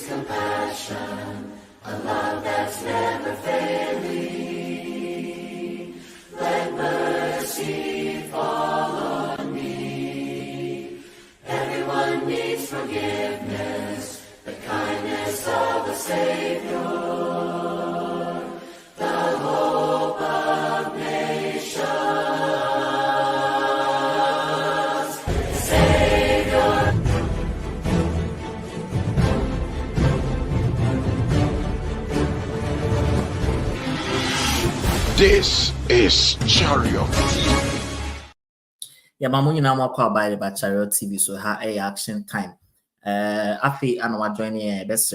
compassion, a love that's never failing. Let mercy fall on me. Everyone needs forgiveness, the kindness of the Savior, the hope of nations. Savior. This is Chariot. Yeah, mamu nyina mo kwa by the Chariot TV, so ha action time. Afi and wa join here best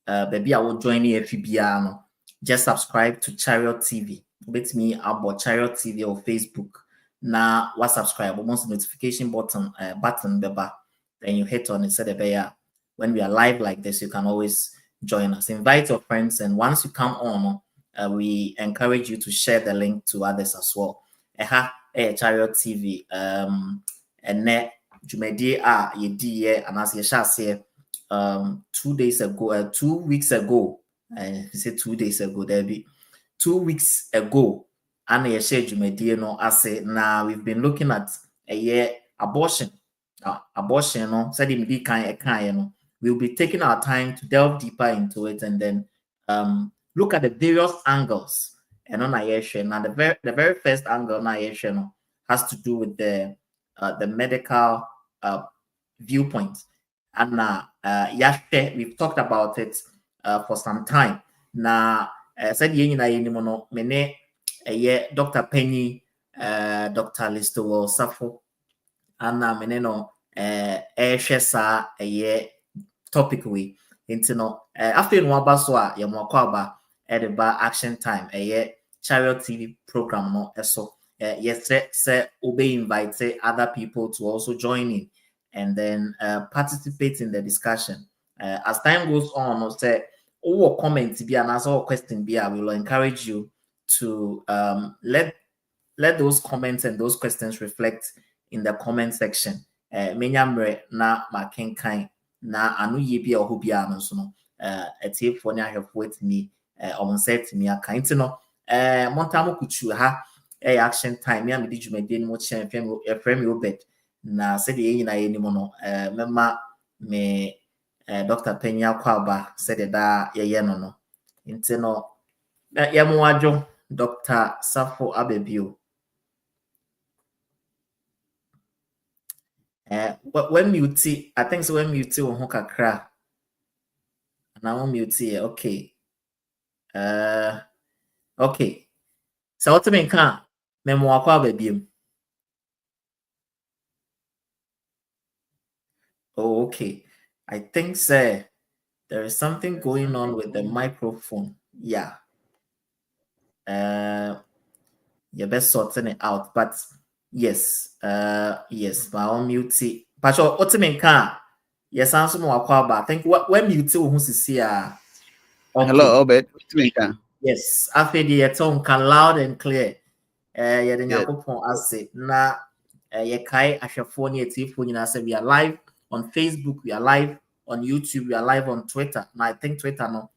baby I will join here FBA no. Just subscribe to Chariot TV. Bet me about Chariot TV or Facebook. Now what subscribe almost notification button beba. Then you hit on it, said when we are live like this, you can always join us. Invite your friends, and once you come on, we encourage you to share the link to others as well. Chariot TV and net Jumedi and as you shall say 2 days ago, 2 weeks ago, you say 2 days ago, there be 2 weeks ago, and you share Jumedi no I say now we've been looking at a year abortion. Abortion no said no. We'll be taking our time to delve deeper into it and then look at the various angles and on and the very first angle on has to do with the medical viewpoint. And we've talked about it for some time. Now said Dr. Penny, Dr. LISTOWELL SARFO, and meneno share a topic we into after no abaswa ya mwakwaba edeba action time Chariot TV program no so yes say obey invite other people to also join in and then participate in the discussion as time goes on say or comment be an answer or question be I will encourage you to let those comments and those questions reflect in the comment section menyamre na makenkan na anu ye bia oho bia no so no etiefo ne ahwefo atimi on set me account no montamo kuchu ha action time ya me di dwumade ni mo chen frame obed na said ye nyina ye ni mo no mema me Dr. Penya Kwaba said da ye no no nti no ya mo adwo Dr. SARFO ABABIO. When mute, I think so when mute on kakra. Now mute okay. Okay. So what mean can memo akwa baby. Oh, okay. I think there is something going on with the microphone. Yeah. You best sorting it out, but yes, yes, my own mute. But what mean can yes, answer more about. I think when mute who's see okay. Hello, Obed. Yes, after the tone can loud and clear. Yeah, the Yakupon say na Yakai Ashafoni Tifuni say we are live on Facebook, we are live on YouTube, we are live on Twitter. Now I think Twitter no,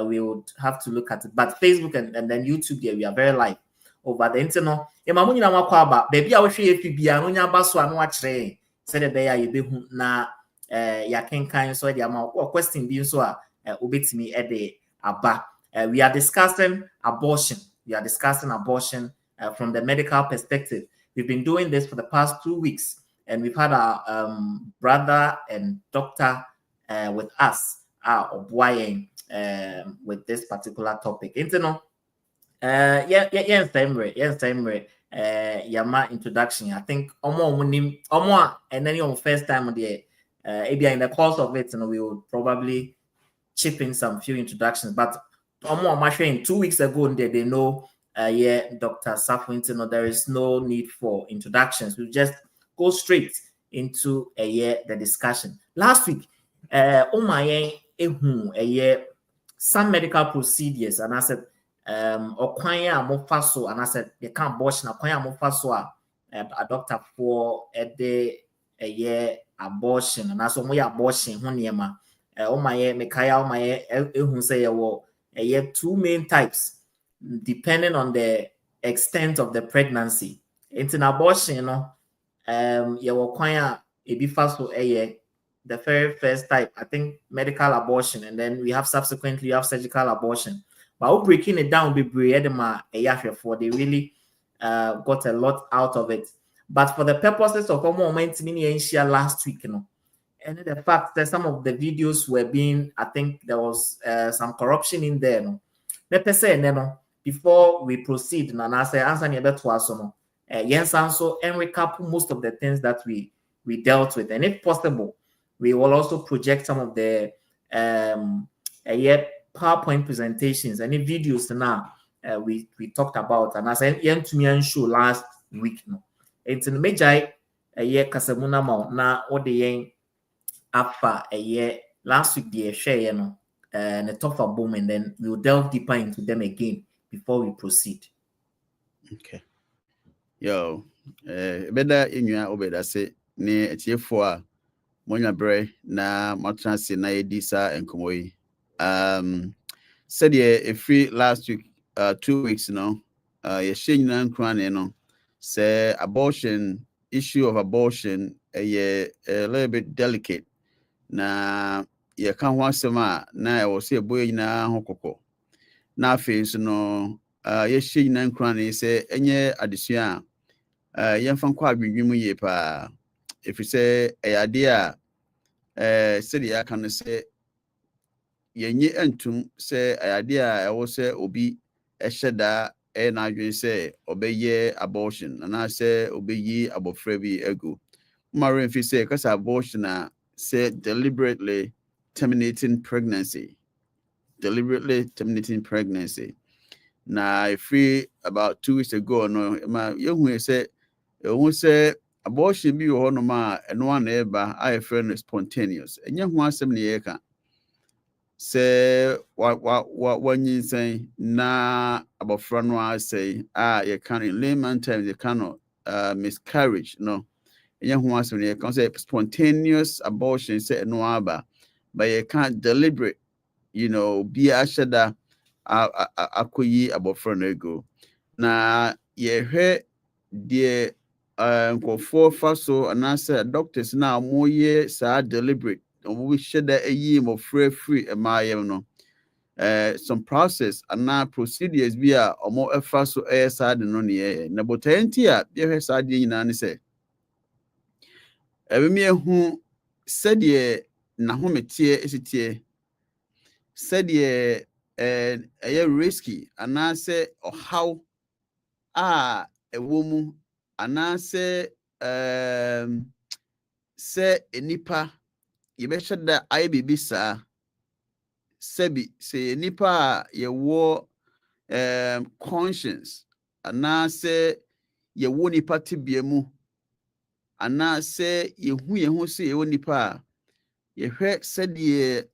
we would have to look at it, but Facebook and then YouTube, yeah, we are very live over the internet. Emamu na makwaba baby I wish you bia no nya baso anu akire say the beya ye behu na yakenkan so the amount question bi so a obetimi ede aba. We are discussing abortion. We are discussing abortion from the medical perspective. We've been doing this for the past 2 weeks, and we've had our brother and doctor with us, with this particular topic. Yama introduction. I think and then your first time there, in the course of it, we will probably chip in some few introductions, but 2 weeks ago, they know, Dr. SARFO, there is no need for introductions. We'll just go straight into the discussion. Last week, some medical procedures, and I said, Okwanya Mofaso, and I said, they can't abortion Okwanya Mofaso, a doctor for a day, abortion, and I said, we abortion, Omaye Mekaya Omaye who say two main types depending on the extent of the pregnancy. It's an abortion, you know. You will require a be fast for the very first type, I think medical abortion, and then we have subsequently you have surgical abortion. But we're breaking it down, they really got a lot out of it. But for the purposes of a moment last week, you know, and the fact that some of the videos were being, I think there was some corruption in there. No, before we proceed, and I say answer me better to us, no. Yes, also and recap most of the things that we dealt with, and if possible, we will also project some of the PowerPoint presentations, any videos now we talked about, and as I to me and show last week, no, it's in the major Kasamuna Mount now or the after a year last week the share no and the top of boom, and then we'll delve deeper into them again before we proceed. Okay. Yo, better in your obeda say ne etiefo monya bre na matranse na edisa enkomoyi. Said free last week 2 weeks no ye nyina nkran no say abortion issue of abortion a little bit delicate na ye kan ho asema na e wo se boy nyina ho kokko na face no ye nyina nkran say enye adesua yɛmfa nkɔ adwendwemu yie paa ɛfiri sɛ ɛyɛ ade a sɛdeɛ aka no sɛ yɛnye antum sɛ ɛyɛ ade a ɛwɔ sɛ obi ɛhyɛ daa ɛyɛ n'adwene sɛ ɔbɛyɛ abortion anaasɛ ɔbɛyi abɔfra bi agu mmara mfi sɛ ɛkasa abortion a sɛ deliberately terminating pregnancy na ɛfiri about 2 weeks ago no ma yɛhu sɛ abortion bi wɔ hɔ a ɛno ana ɛba a yɛfrɛ no spontaneous ɛnyɛ ho asɛm ne yɛka sɛ wanyinsɛn na abɔfra no asɛe a yɛka no in layman terms yɛka no miscarriage no ɛnyɛ ho asɛm ne yɛka sɛ spontaneous abortion sɛ ɛno aba but yɛka deliberate bi ahyɛ da akɔyi abɔfra no ago na yɛhwɛ deɛ nkɔfoɔ fa so anaasɛ doctors na moyɛ saa deliberate ɔmo hyɛ da ayi mmɔfra free ɛmaayɛm no some process ana procedures bi a ɔmo ɛfa so ɛyɛ saa de no ne yɛyɛ na botaeɛ nti a yɛhwɛ saa deɛ nyinaa ne sɛ ɛbɛmi ehu sɛdeɛ n'ahometeɛ esitie sɛdeɛ ɛyɛ risky anaasɛ ɔhaw a ɛwɔ mu anaasɛ sɛ enipa yɛbɛhyɛ da ayɛ biribi saa sɛbi sɛ enipa a yɛwɔ conscience anaasɛ yɛwɔ nipa tibia mu anaasɛ yɛhu yɛn ho sɛ yɛwɔ nipa a yɛhwɛ sɛdeɛ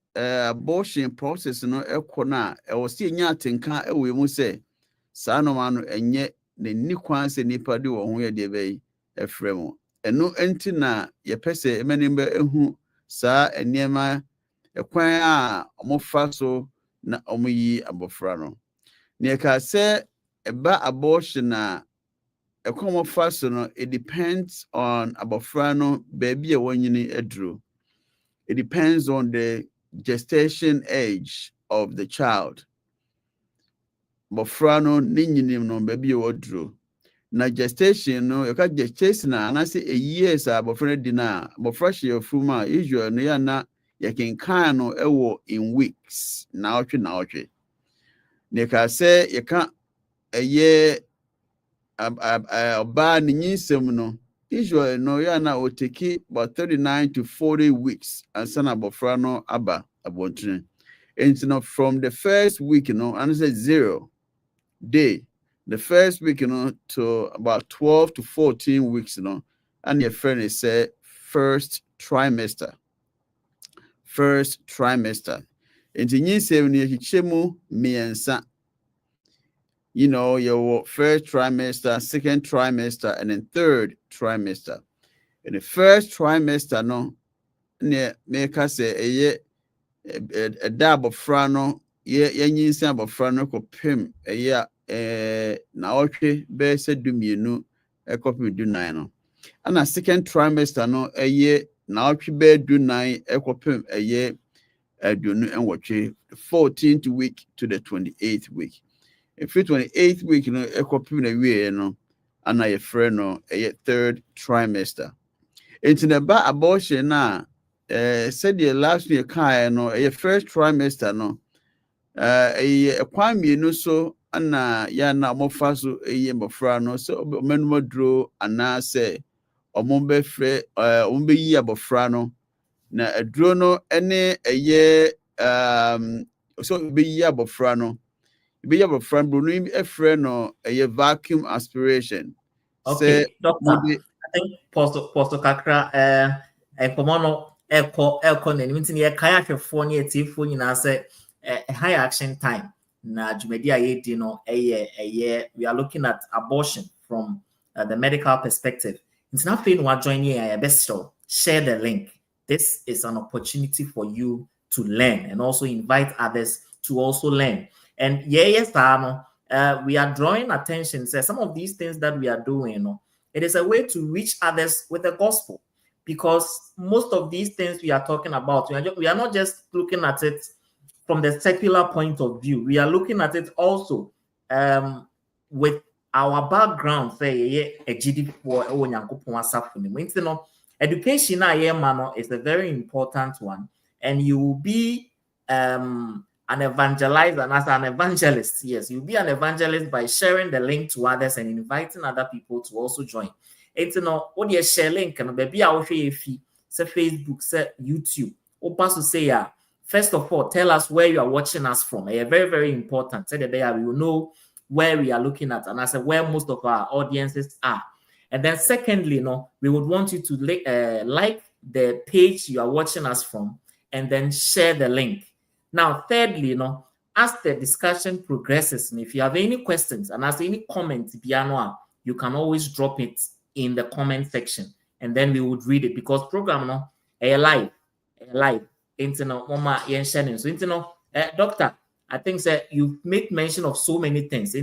abortion process no ɛkɔ na ɛwɔ sɛ yɛnya atenka ɛwɔ mu sɛ saa noma no ɛnyɛ n'ani kwan sɛ nipa de wɔn ho yɛ deɛ bɛyi ɛfrɛ mu ɛno nti na yɛpɛ sɛ ɛmɛnim bɛ ehu saa nneɛma ɛkwan a ɔmofa so na ɔmoyi abɔfra no ne ɛka sɛ ɛba abortion a ɛkwan ɔmofa so no it depends on abɔfra no baabi a wɔnyini aduro. It depends on the gestation age of the child. Abɔfra no ne nyinim no baabi a wɔduro na gestation no yɛka gestation na anaasɛ a years a abɔfra no di na abɔfra hyɛ afum a usual no yɛ na yɛkenkan no ɛwɔ in weeks na ɔtwe ne ka sɛ yɛka ɛyɛ ɔbaa ne nyinsɛm no usually no yɛ na ɔteki about 39 to 40 weeks ansa na abɔfra no aba abɔntene and no from the first week and I said 0 day the first week to about 12 to 14 weeks and your friend is say first trimester and in 7 years chemu miensa your first trimester, second trimester, and then third trimester. In the first trimester, no, make us say a dab of frano, ye sab of frano ko pim, a year, na okay, bear said do me no, a copy do nine. And a second trimester no, a year, na okay, bear do nine, a copy a year, do no, and watch the 14th week to the 28th week. If it's 28th week, you know, a copy in a year, you know, and I a friend no, a third trimester. It's in the back abortion now. Said the last year kind no a first trimester no a kwame no so ana ya na mofa so mbofra no so menmo dro ana say omombe fre ombe yi abofra no na adro no ene so be yi abofra no be yi abofra bro no efre no vacuum aspiration. Okay, Say doctor. I think posto kakra komono eko na nim tin ye kai ahwefo na etifo nyina say high action time na dwumadi a yedi no we are looking at abortion from the medical perspective. It's not fair no join here best share the link. This is an opportunity for you to learn and also invite others to also learn. And yes, we are drawing attention. So some of these things that we are doing, you know, it is a way to reach others with the gospel, because most of these things we are talking about, we are not just looking at it from the secular point of view. We are looking at it also with our background. Say, education is a very important one, and you will be an evangelizer, and as an evangelist, yes, you'll be an evangelist by sharing the link to others and inviting other people to also join. It's what you share link and baby I say Facebook, say YouTube, or pass to say first of all, tell us where you are watching us from. Very, very important. Say that we will know where we are looking at, and I said where most of our audiences are. And then secondly, we would want you to like the page you are watching us from, and then share the link. Now, thirdly, as the discussion progresses, and if you have any questions and as any comments, you can always drop it in the comment section, and then we would read it, because program live. So, doctor, I think that you made mention of so many things.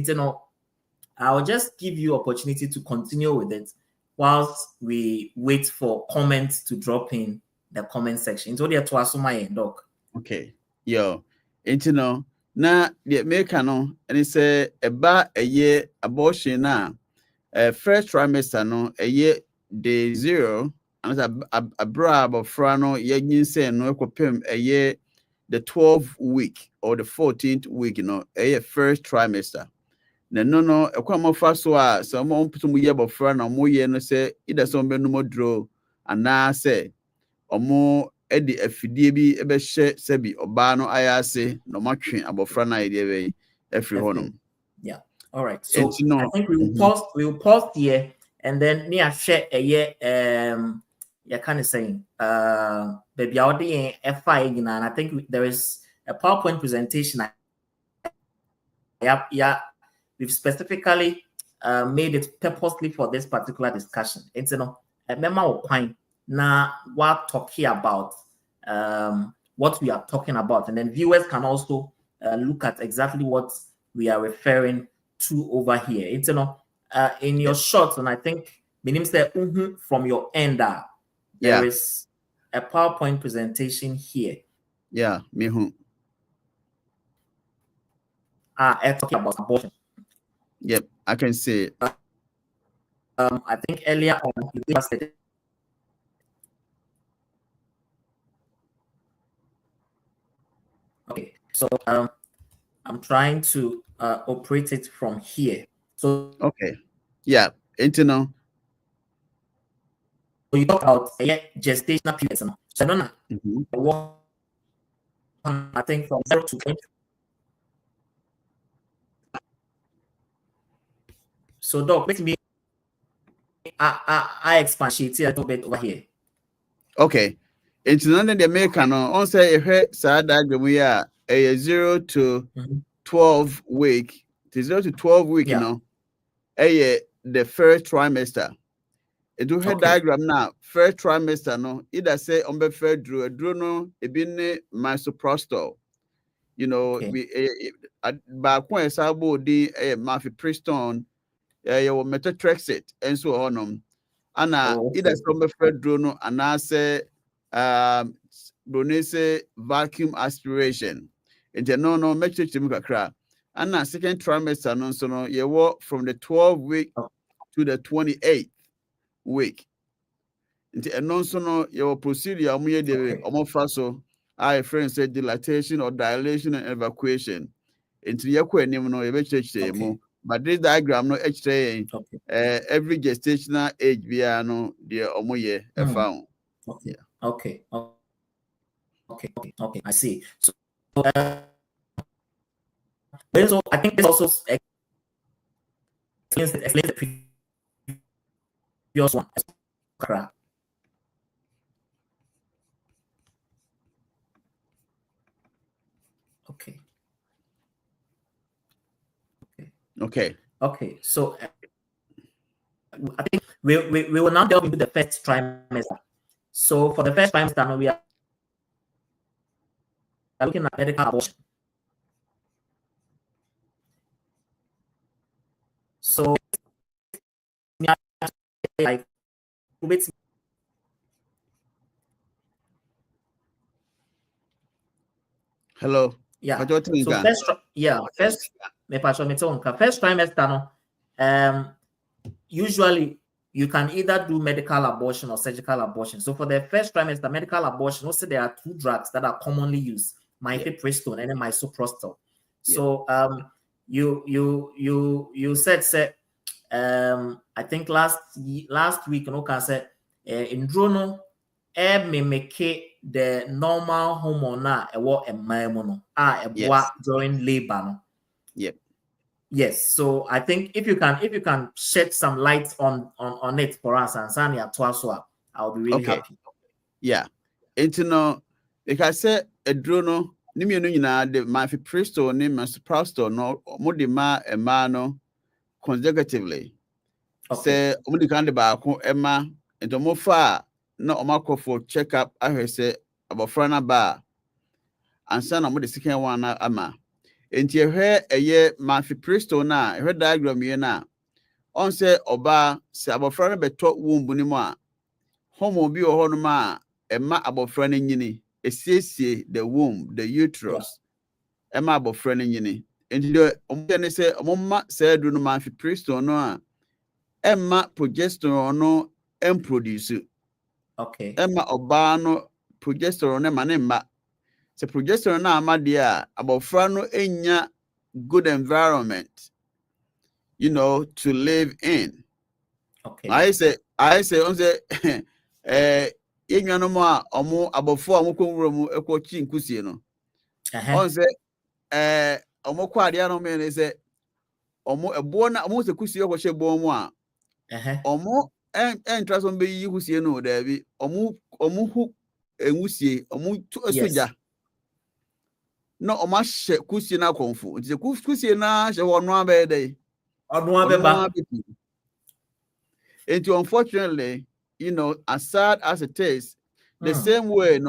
I'll just give you opportunity to continue with it whilst we wait for comments to drop in the comment section. Okay, yo, na the American no, and it's about a year abortion now. First trimester no, a year day 0, and a brab of frano, ye say no pim a year the 12th week or the 14th week, a year first trimester. No, a quam fast so some put some year of frano, more ye no say, either some no more draw, and now say, or more Eddie FDB ebe share sebi obano ayase no matching abofra na idea every honum. Yeah. All right. So I think we will pause here, and then near share a year kind of saying baby out and I think there is a PowerPoint presentation. We've specifically made it purposely for this particular discussion. It's a memo point. Now, we're talking about what we are talking about, and then viewers can also look at exactly what we are referring to over here. It's in your shots, and I think minim say from your end. There is a PowerPoint presentation here. Yeah, me who. Talking about abortion. Yep, I can see it. I think earlier on you said. Okay, so I'm trying to operate it from here. So okay, yeah, internal. So you talk about gestational periods. So I don't know. I think from 0 to 20. So Doc, let me I expatiate a little bit over here. Okay. It's none of the American on say a sad diagram we are a 0 to 12 week. It's 0 to 12 week, the first trimester. do head diagram now. First trimester no, either say on the first drew no, it been misoprostol. You know, we back when sabo di mifepristone, your methotrexate, and so on. And either some the first drew no, and I say Brunese vacuum aspiration. And no, make sure to make a crack. And now second trimester no, so no, you work from the 12th week to the 28th week. And non so your procedure so I friends said dilatation or dilation and evacuation. Into your but this diagram no extra every gestational age no the omoye found. Okay. I see. So I think this also explains the previous one. Okay. So I think we will now delve into the first trimester. So for the first trimester, we are looking at medical abortion. So like hello. Yeah. So first trimester, usually you can either do medical abortion or surgical abortion. So for the first trimester, medical abortion, also there are two drugs that are commonly used: mifepristone and misoprostol. So you said I think last week, can say in Drono may make the normal hormone during labor. Yes, so I think if you can shed some light on it for us and Sanya Twaswa, I'll be really happy. Yeah. It's no, like I said, a drono, Nimunina, the mifepristone, misoprostol, no, Modima, a mano consecutively. Say, only kind of Emma, and the more far, no marco for checkup, I say about Frana Bar, and son of the second one, Ama. And you hear a year mifepristone na her diagram here now. On say oba say about Frana beto womb bunima. Homo bi or honoma, a ma about Frana yini, a the womb, the uterus, a ma about Frana yini. And you say, Mama said, do no mifepristone no. Emma progesterone no produce. Emma obano progesterone manemba. Se progesterone na amadia about frano enya good environment, to live in. I say on say no more abofo amoko mu ekochi nkusie no. On say omo kwade no me say omo ebo na omo se kusie ko hye bo mu a omo entra so be yi kusie no da bi omo hu enwusie omo tu asoja no omo hye kusie na konfu nti kusie na hye wono abede odno abeba. And unfortunately, as sad as it is, the same way,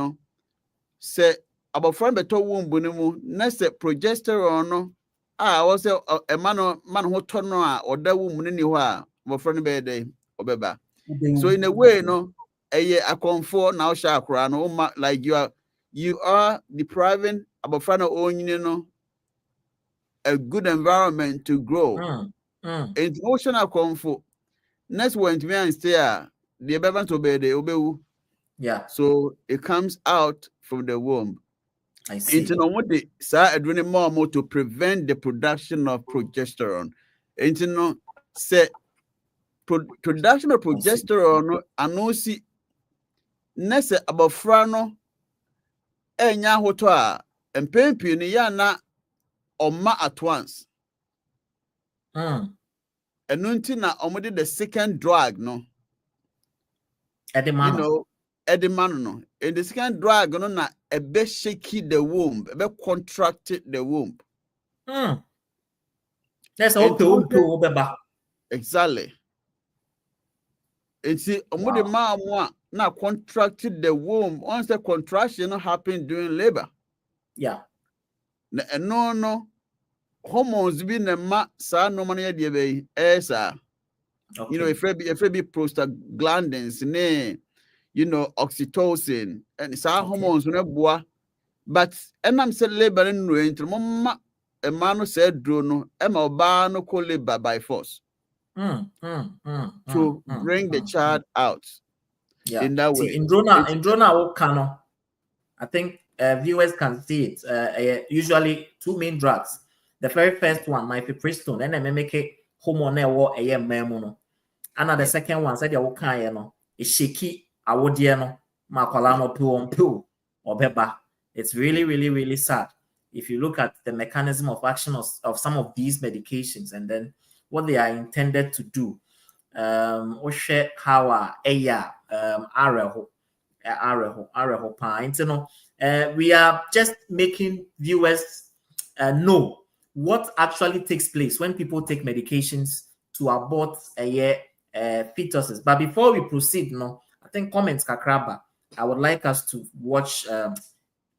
say about friend beto womb bunimu, next progesterone, no, was a man who turn or that woman in you are, my friend bede, obeba. So in a way, a comfort now chakra, no, like you are depriving about friend own, a good environment to grow. Emotional comfort. Next one to me and stay the baby to obey the obewu. Yeah. So it comes out from the womb. I see. Into no more adrenaline more to prevent the production of progesterone. Into no say production of progesterone and no see next about frano enya hotoa and pempi ni yana oma at once. And nuntina omodi the second drug no. Edimano. Edimano. And the second drug no na ebe shaky the womb, ebe contracted the womb. That's okay. Beba. Exactly. It's the man now contracted the womb. Once the contraction happened during labor. Yeah. No hormones be the ma sa no money de esa. You know, if it be prostaglandins, oxytocin, and it's our hormones boy. But I'm saying labor in range, mama a man said drono, Emma Bano call labor by force. To bring the child out. Yeah. In that way. In Drona Okano, I think viewers can see it. Usually two main drugs. The very first one might be Pristone, and then make it hormone or a memono. And the second one said you can is shaky awodiano, makwalano pill or beba. It's really, really, really sad. If you look at the mechanism of action of some of these medications and then what they are intended to do. How we are just making viewers know what actually takes place when people take medications to abort fetuses. But before we proceed, I think comments kakraba. I would like us to watch,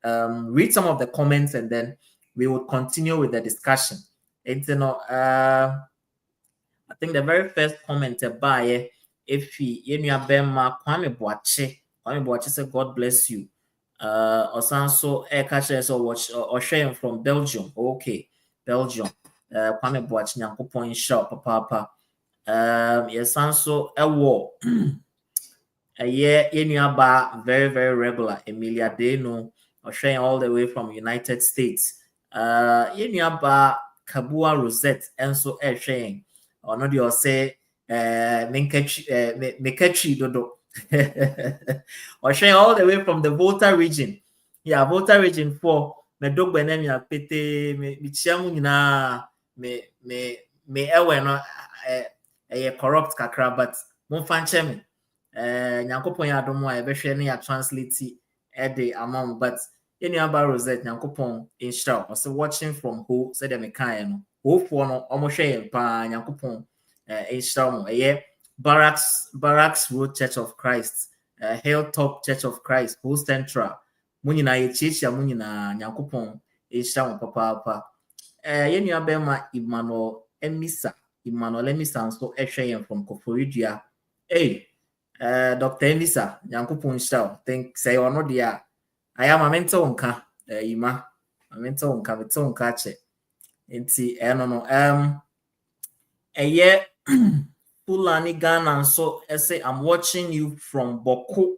read some of the comments, and then we will continue with the discussion. I think the very first comment by if Kwame Boache said, God bless you. Also catches or watch or sharing from Belgium. Okay, Belgium. Kwame Boache Nyanko point shop papa. Yes, also a war. A year in very, very regular. Emilia Deno or sharing all the way from United States. Kabua Rosette and so sharing. Or not you say Mekachi Dodo. Or sharing all the way from the Volta region. Yeah, Volta region 4. Me dog benemia pete me chiamu na me ewe no corrupt kakra, but mon fanche me nyankopon ya domo a ebehwe ne ya translate the amount, but any about Rosette nyankopon inshallah also watching from who said them kind no who for no omo pa nyankopon inshallah Barracks Road Church of Christ, Hilltop Church of Christ, who central munina ye chichi munina nyankopon inshallah papa yenu abema Emmanuel Emisa nso ehwe from Koforidua. Hey, Dr. Emisa nyankopon inshallah think say ono dia I am a mental nka ima a mental nka beto nka che enti no Fulani Ghana so I say I'm watching you from Boko.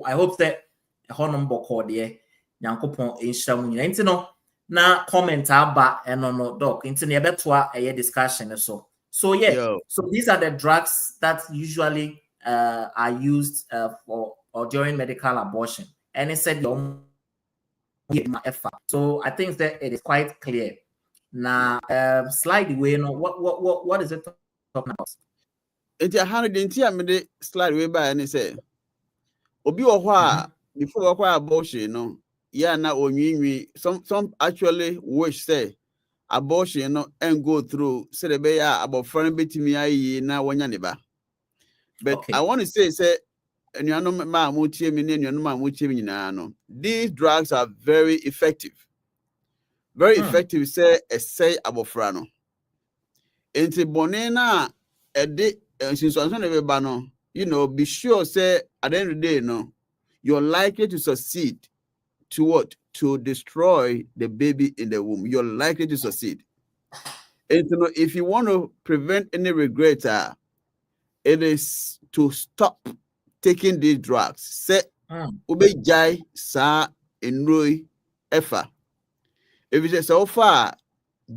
I hope that honum Boko there nyankopon inshallah nyina enti no na comment aba no doc enti na yebetoa discussion so yeah. Yo. So these are the drugs that usually are used for or during medical abortion. And it said so I think that it is quite clear. Now slide away. What is it talking about? It's 100 minute slide way by and say Obi Owa before acquire abortion, yeah, now only some actually wish say abortion and go through say the bear about friend between me now when neighbor. But okay. I want to say and you know, these drugs are very effective. Very effective, say abofrano. Into bonena a day since be sure say at the end of the day, you're likely to succeed to what? To destroy the baby in the womb. You're likely to succeed. And if you want to prevent any regret, it is to stop taking these drugs. Say ube jai sa enroi efa. If it is so far,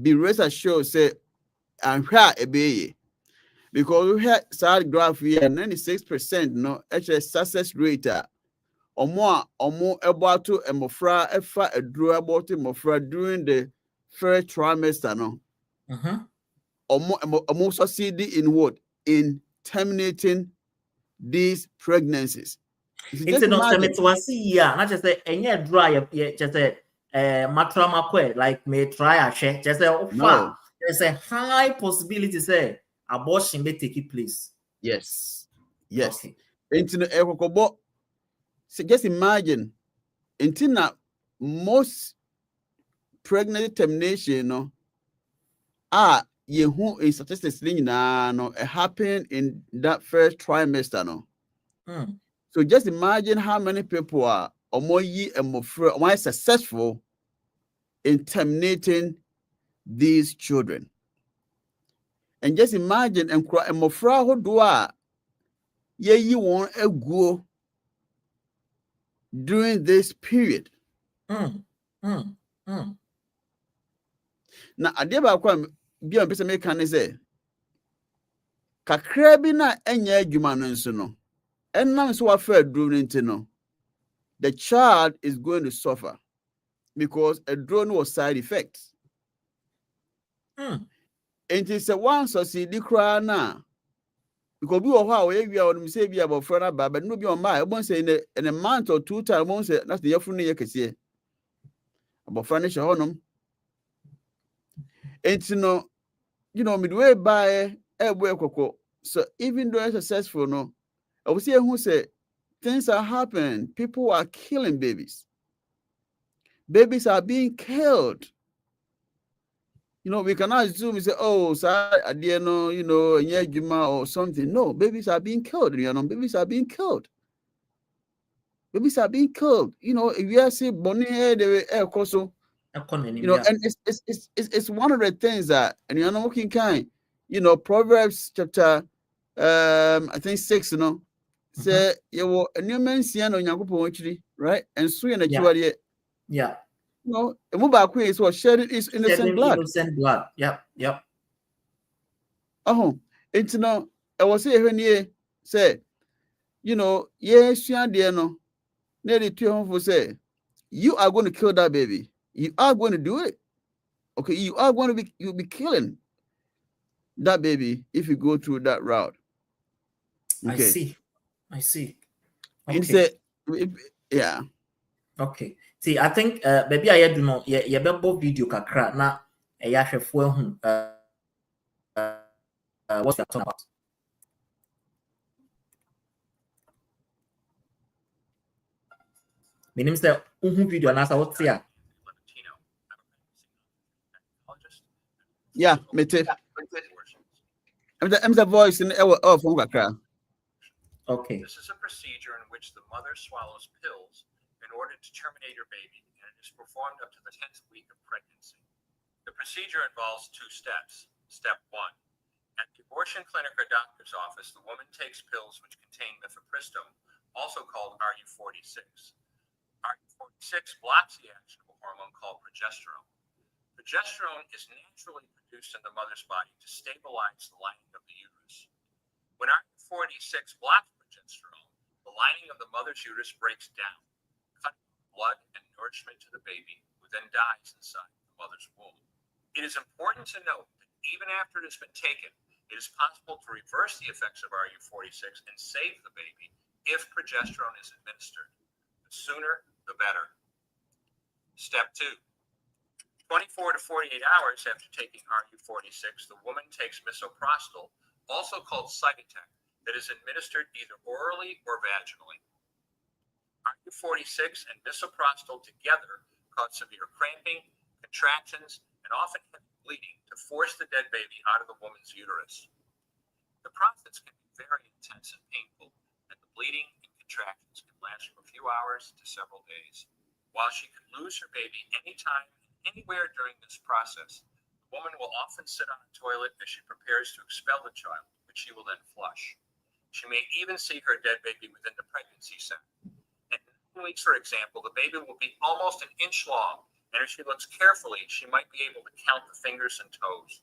be rest assured say and here ebeye. Because we had sad graph here 96% no success rate or more about to emofra efa edru about emofra during the first trimester no. Or more succeed in what? In terminating these pregnancies. It's not just any dry just a matrama like may try a share just a there's a high possibility say abortion may take place. Yes. Yes. Okay. So just imagine, until most pregnancy termination, no, who in statistics, no, it happened in that first trimester, no. So just imagine how many people are more successful in terminating these children. And just imagine and mofra who do ye won't go during this period. Now, ade ba kwa bi on pese me kan say kakra bi na enya adwuma no nso no enam so wa fa aduro no ntino, the child is going to suffer because a drone was side effects. It is a one succeed kra na because we were how we are say be about friend about but no be on my won't say in a month or 2 times won't say that's the year from the year about furniture honum. It's no, midway by a work. So even though it's successful, no, I will see who say things are happening. People are killing babies. Babies are being killed. We cannot assume and say, oh, sorry, I didn't know, or something. No, babies are being killed. Babies are being killed. Babies are being killed. If you see Bonnie, they were also. And it's one of the things that, and looking kind, Proverbs chapter I think 6, say you will a new man see no Yankupon, right? And sweet and a Yeah. A mobile queen is what shedding is innocent blood. Innocent blood. Yep. It's no, I was say when ye say, yes, no, nearly 2 home say, you are going to kill that baby. You are going to do it. Okay, you are going to you'll be killing that baby if you go through that route. Okay. I see. Okay. And say, yeah. Okay. See, I think maybe I do know ye bebo video kakra na ya hwefo hu what you are talking about. Meaning say video na sa what ya. Yeah, me too. I'm the voice in the phone kakra. Okay. This is a procedure in which the mother swallows pills in order to terminate her baby, and it is performed up to the 10th week of pregnancy. The procedure involves 2 steps. Step 1. At the abortion clinic or doctor's office, the woman takes pills which contain mifepristone, also called RU46. RU46 blocks the actionable hormone called progesterone. Progesterone is naturally produced in the mother's body to stabilize the lining of the uterus. When RU46 blocks progesterone, the lining of the mother's uterus breaks down, cutting blood and nourishment to the baby, who then dies inside the mother's womb. It is important to note that even after it has been taken, it is possible to reverse the effects of RU46 and save the baby if progesterone is administered. The sooner, the better. Step 2. 24 to 48 hours after taking RU46, the woman takes misoprostol, also called Cytotec, that is administered either orally or vaginally. RU46 and misoprostol together cause severe cramping, contractions, and often heavy bleeding to force the dead baby out of the woman's uterus. The process can be very intense and painful, and the bleeding and contractions can last from a few hours to several days. While she can lose her baby anytime and anywhere during this process, the woman will often sit on a toilet as she prepares to expel the child, which she will then flush. She may even see her dead baby within the pregnancy sac. At 9 weeks, for example, the baby will be almost an inch long, and if she looks carefully, she might be able to count the fingers and toes.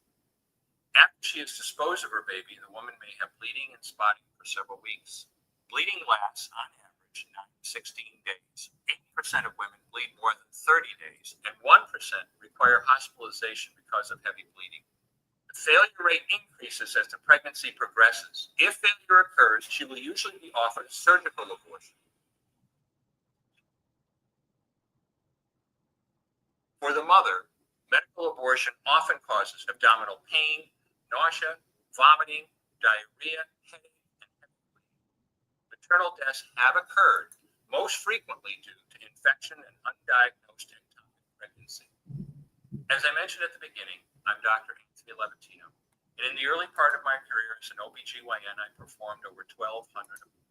After she has disposed of her baby, the woman may have bleeding and spotting for several weeks. Bleeding lasts, on average, 9 to 16 days. 80% of women bleed more than 30 days, and 1% require hospitalization because of heavy bleeding. The failure rate increases as the pregnancy progresses. If failure occurs, she will usually be offered a surgical abortion. For the mother, medical abortion often causes abdominal pain, nausea, vomiting, diarrhea, headache, and heavy bleeding. maternal deaths have occurred, most frequently due to infection and undiagnosed ectopic pregnancy. As I mentioned at the beginning, I'm Dr. Anthony Levitino, and in the early part of my career as an OBGYN, I performed over 1,200 of them.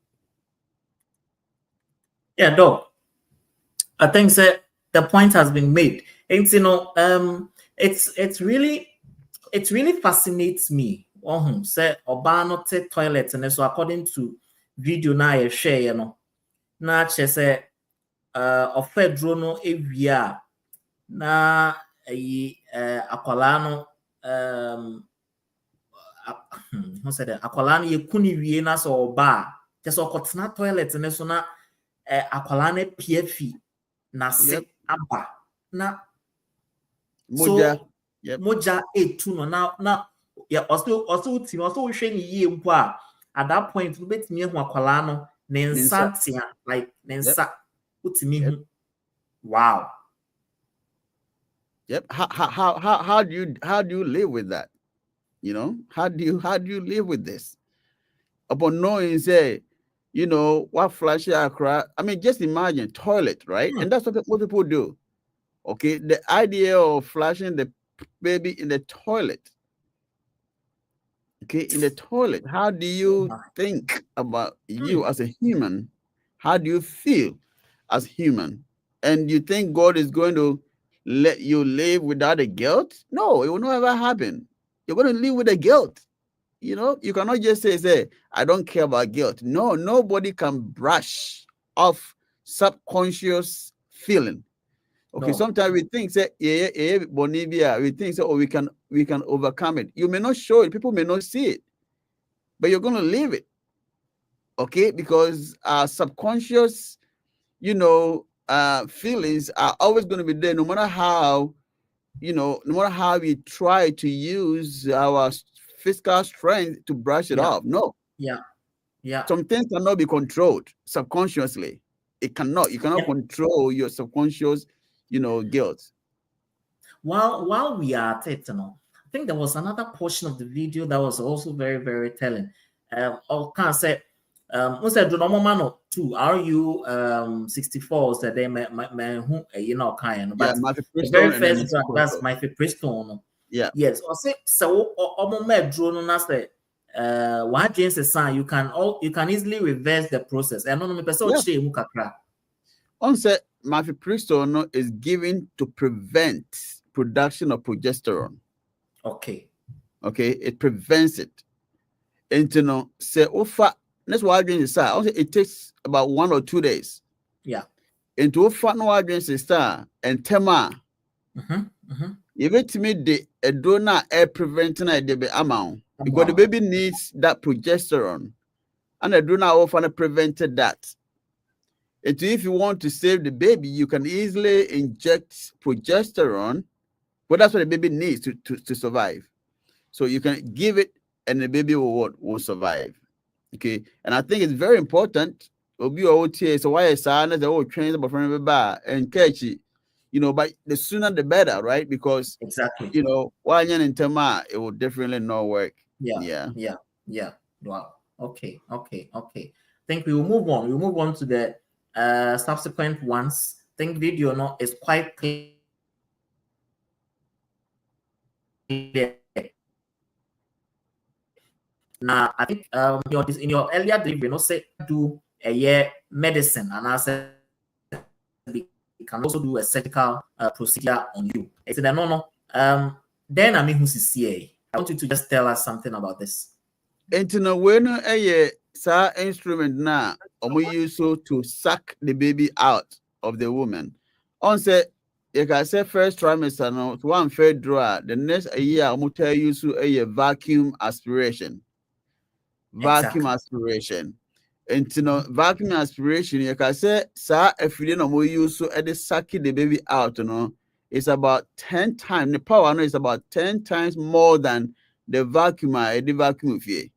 Yeah, Doc. I think that the point has been made. It's it's really fascinates me. Say Obano te toilet and so according to video na I share, you know, na say of Fedrono evia na akwala no who said akwala no yekuni wie na so oba just okotena toilet ne so na akwala na piefi na se aba na Moja. so moja etu no na yeah also hwe ni yie mpo a at that point we betimi hu akwala no ne nsantia like ne nsa utimi hu. Wow. Yep. How do you live with that? You know, how do you live with this? Upon knowing, say, you know, what flash cry. I mean, just imagine toilet, right? And that's what people do. Okay, the idea of flashing the baby in the toilet. Okay, in the toilet. How do you think about you as a human? How do you feel as human? And you think God is going to let you live without a guilt? No, it will not ever happen. You're going to live with a guilt. You know, you cannot just say, I don't care about guilt. No, nobody can brush off subconscious feeling. Okay, No. sometimes we think, say, Bonibia, we think, oh, we can overcome it. You may not show it, people may not see it, but you're going to live it. Okay, because our subconscious, you know, feelings are always going to be there, no matter how, you know, no matter how we try to use our physical strength to brush it off. No. Yeah. Some things cannot be controlled subconsciously. It cannot. You cannot control your subconscious, you know, guilt. While we are at it, you know, I think there was another portion of the video that was also very, very telling. Or can I say, what's that? Mano too. RU 64 that they who you know kind. But the very first drug, that's my Pristone. Yeah. Yes. Or say so. Or drone na say. One James is saying you can easily reverse the process. I don't know me On set, mifepristone is given to prevent production of progesterone. Okay, it prevents it. And you know, say offer. That's why it takes about 1 or 2 days. Yeah. And to offer no audience star and tema. Even me the donor air preventing the amount because the baby needs that progesterone, and the donor often prevented that. And if you want to save the baby, you can easily inject progesterone, but that's what the baby needs to survive. So you can give it, and the baby will survive. Okay, and I think it's very important. Obi OTA, so why is the trains about and catch it, you know, but the sooner the better, right? Because exactly, you know, why in Tema, it will definitely not work. Yeah. Wow. Okay. I think we will move on. We'll move on to the subsequent ones. I think video no is quite clear. Now, I think in your earlier delivery, you know, say do a year medicine, and I said we can also do a surgical procedure on you. It's no. Then I mean, who's CA? I want you to just tell us something about this. And to know when a instrument now, we use so to suck the baby out of the woman. On say, you can say first trimester, no, one fair draw. The next year, I'm going to tell you so a vacuum aspiration. Vacuum aspiration. And to know vacuum aspiration, you can say, sir, if you didn't know you so at the sucking the baby out, you know, it's about 10 times. The power no, is about 10 times more than the vacuum at the vacuum fee.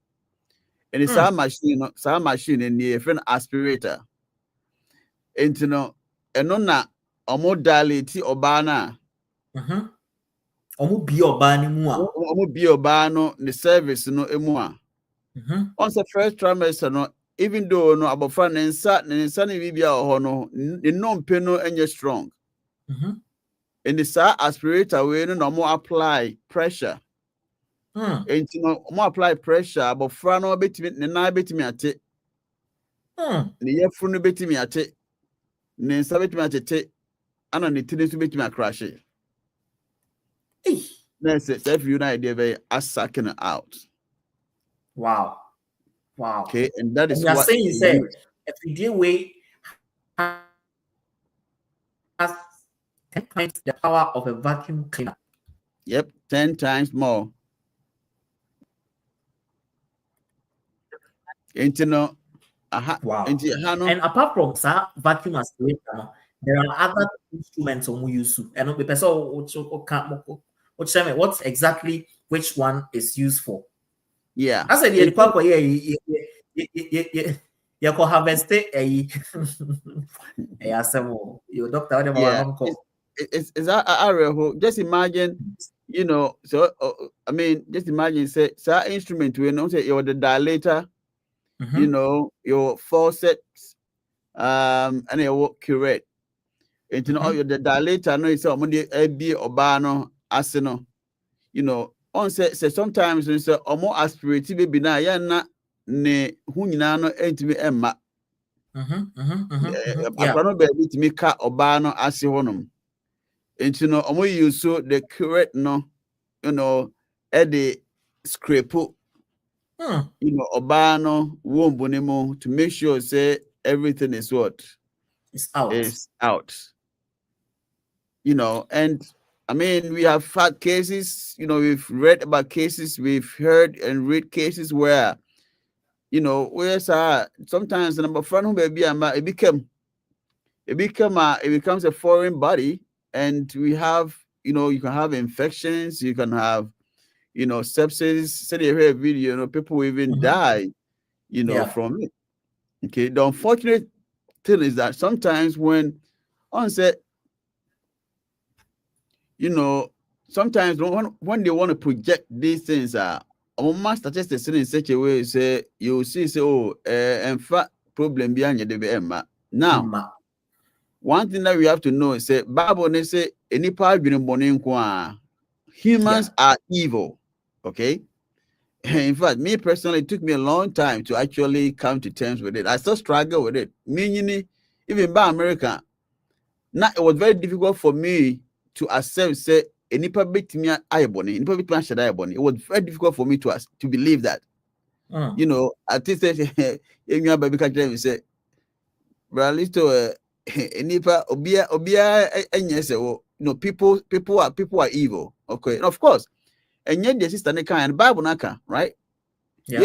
And it's our machine in the different aspirator. And you know, and no na modality obana. Omu bi obano the service no emua. On the first trimester no even though no abofra ne nsa ne bibia ho no no mpe no enye strong. In the sa aspirator we no more apply pressure. And you know more apply pressure abofra no betimi ne na betimi ate. Ne yefru no betimi ate. Ne nsa betimi ate ana ne tini so betimi crash. Let's say if you idea very sucking out. Wow. Okay, and that is and what saying say if you do way has 10 times the power of a vacuum cleaner. Yep, 10 times more. Wow. And apart from that vacuum aspirator, there are other instruments we use. And what exactly which one is used for? Yeah. I said you could harvest your doctor. Yeah. It's just imagine, you know, so I mean, just imagine say instrument we know say you're the dilator, you know, your faucets, and your curate. And you know, you're the dilator, no, it's somebody be obano asino, you know, on say sometimes we say more aspirative baby na ya na ne hunyina no entimi emma. Akwano baby to make ka obano asi honum. And you know, use so the curate no, you know, the scrape, you know, obano wombunimo to make sure say everything is what is out. Is out. You know, and I mean, we have had cases, you know, we've read about cases, we've heard and read cases where, you know, where sometimes the number front baby it becomes a foreign body, and we have, you know, you can have infections, you can have, you know, sepsis. Say you hear a video, you know, people even die, you know, from it. Okay, the unfortunate thing is that sometimes when on set, you know, sometimes when they want to project these things my statistics in such a way say you see say in fact problem behind the now one thing that we have to know is say Bible they say any part humans are evil. Okay. In fact, me personally, it took me a long time to actually come to terms with it. I still struggle with it. Meaning, even by America, now it was very difficult for me to accept say any bit me ayeboni, any bit me ayeboni. It was very difficult for me to believe that. You know, at least you baby can say, Bralisto, enipa obia enye say, you know, people are evil. Okay, and of course, and yet the sister ne kind Bible naka, right? Yeah.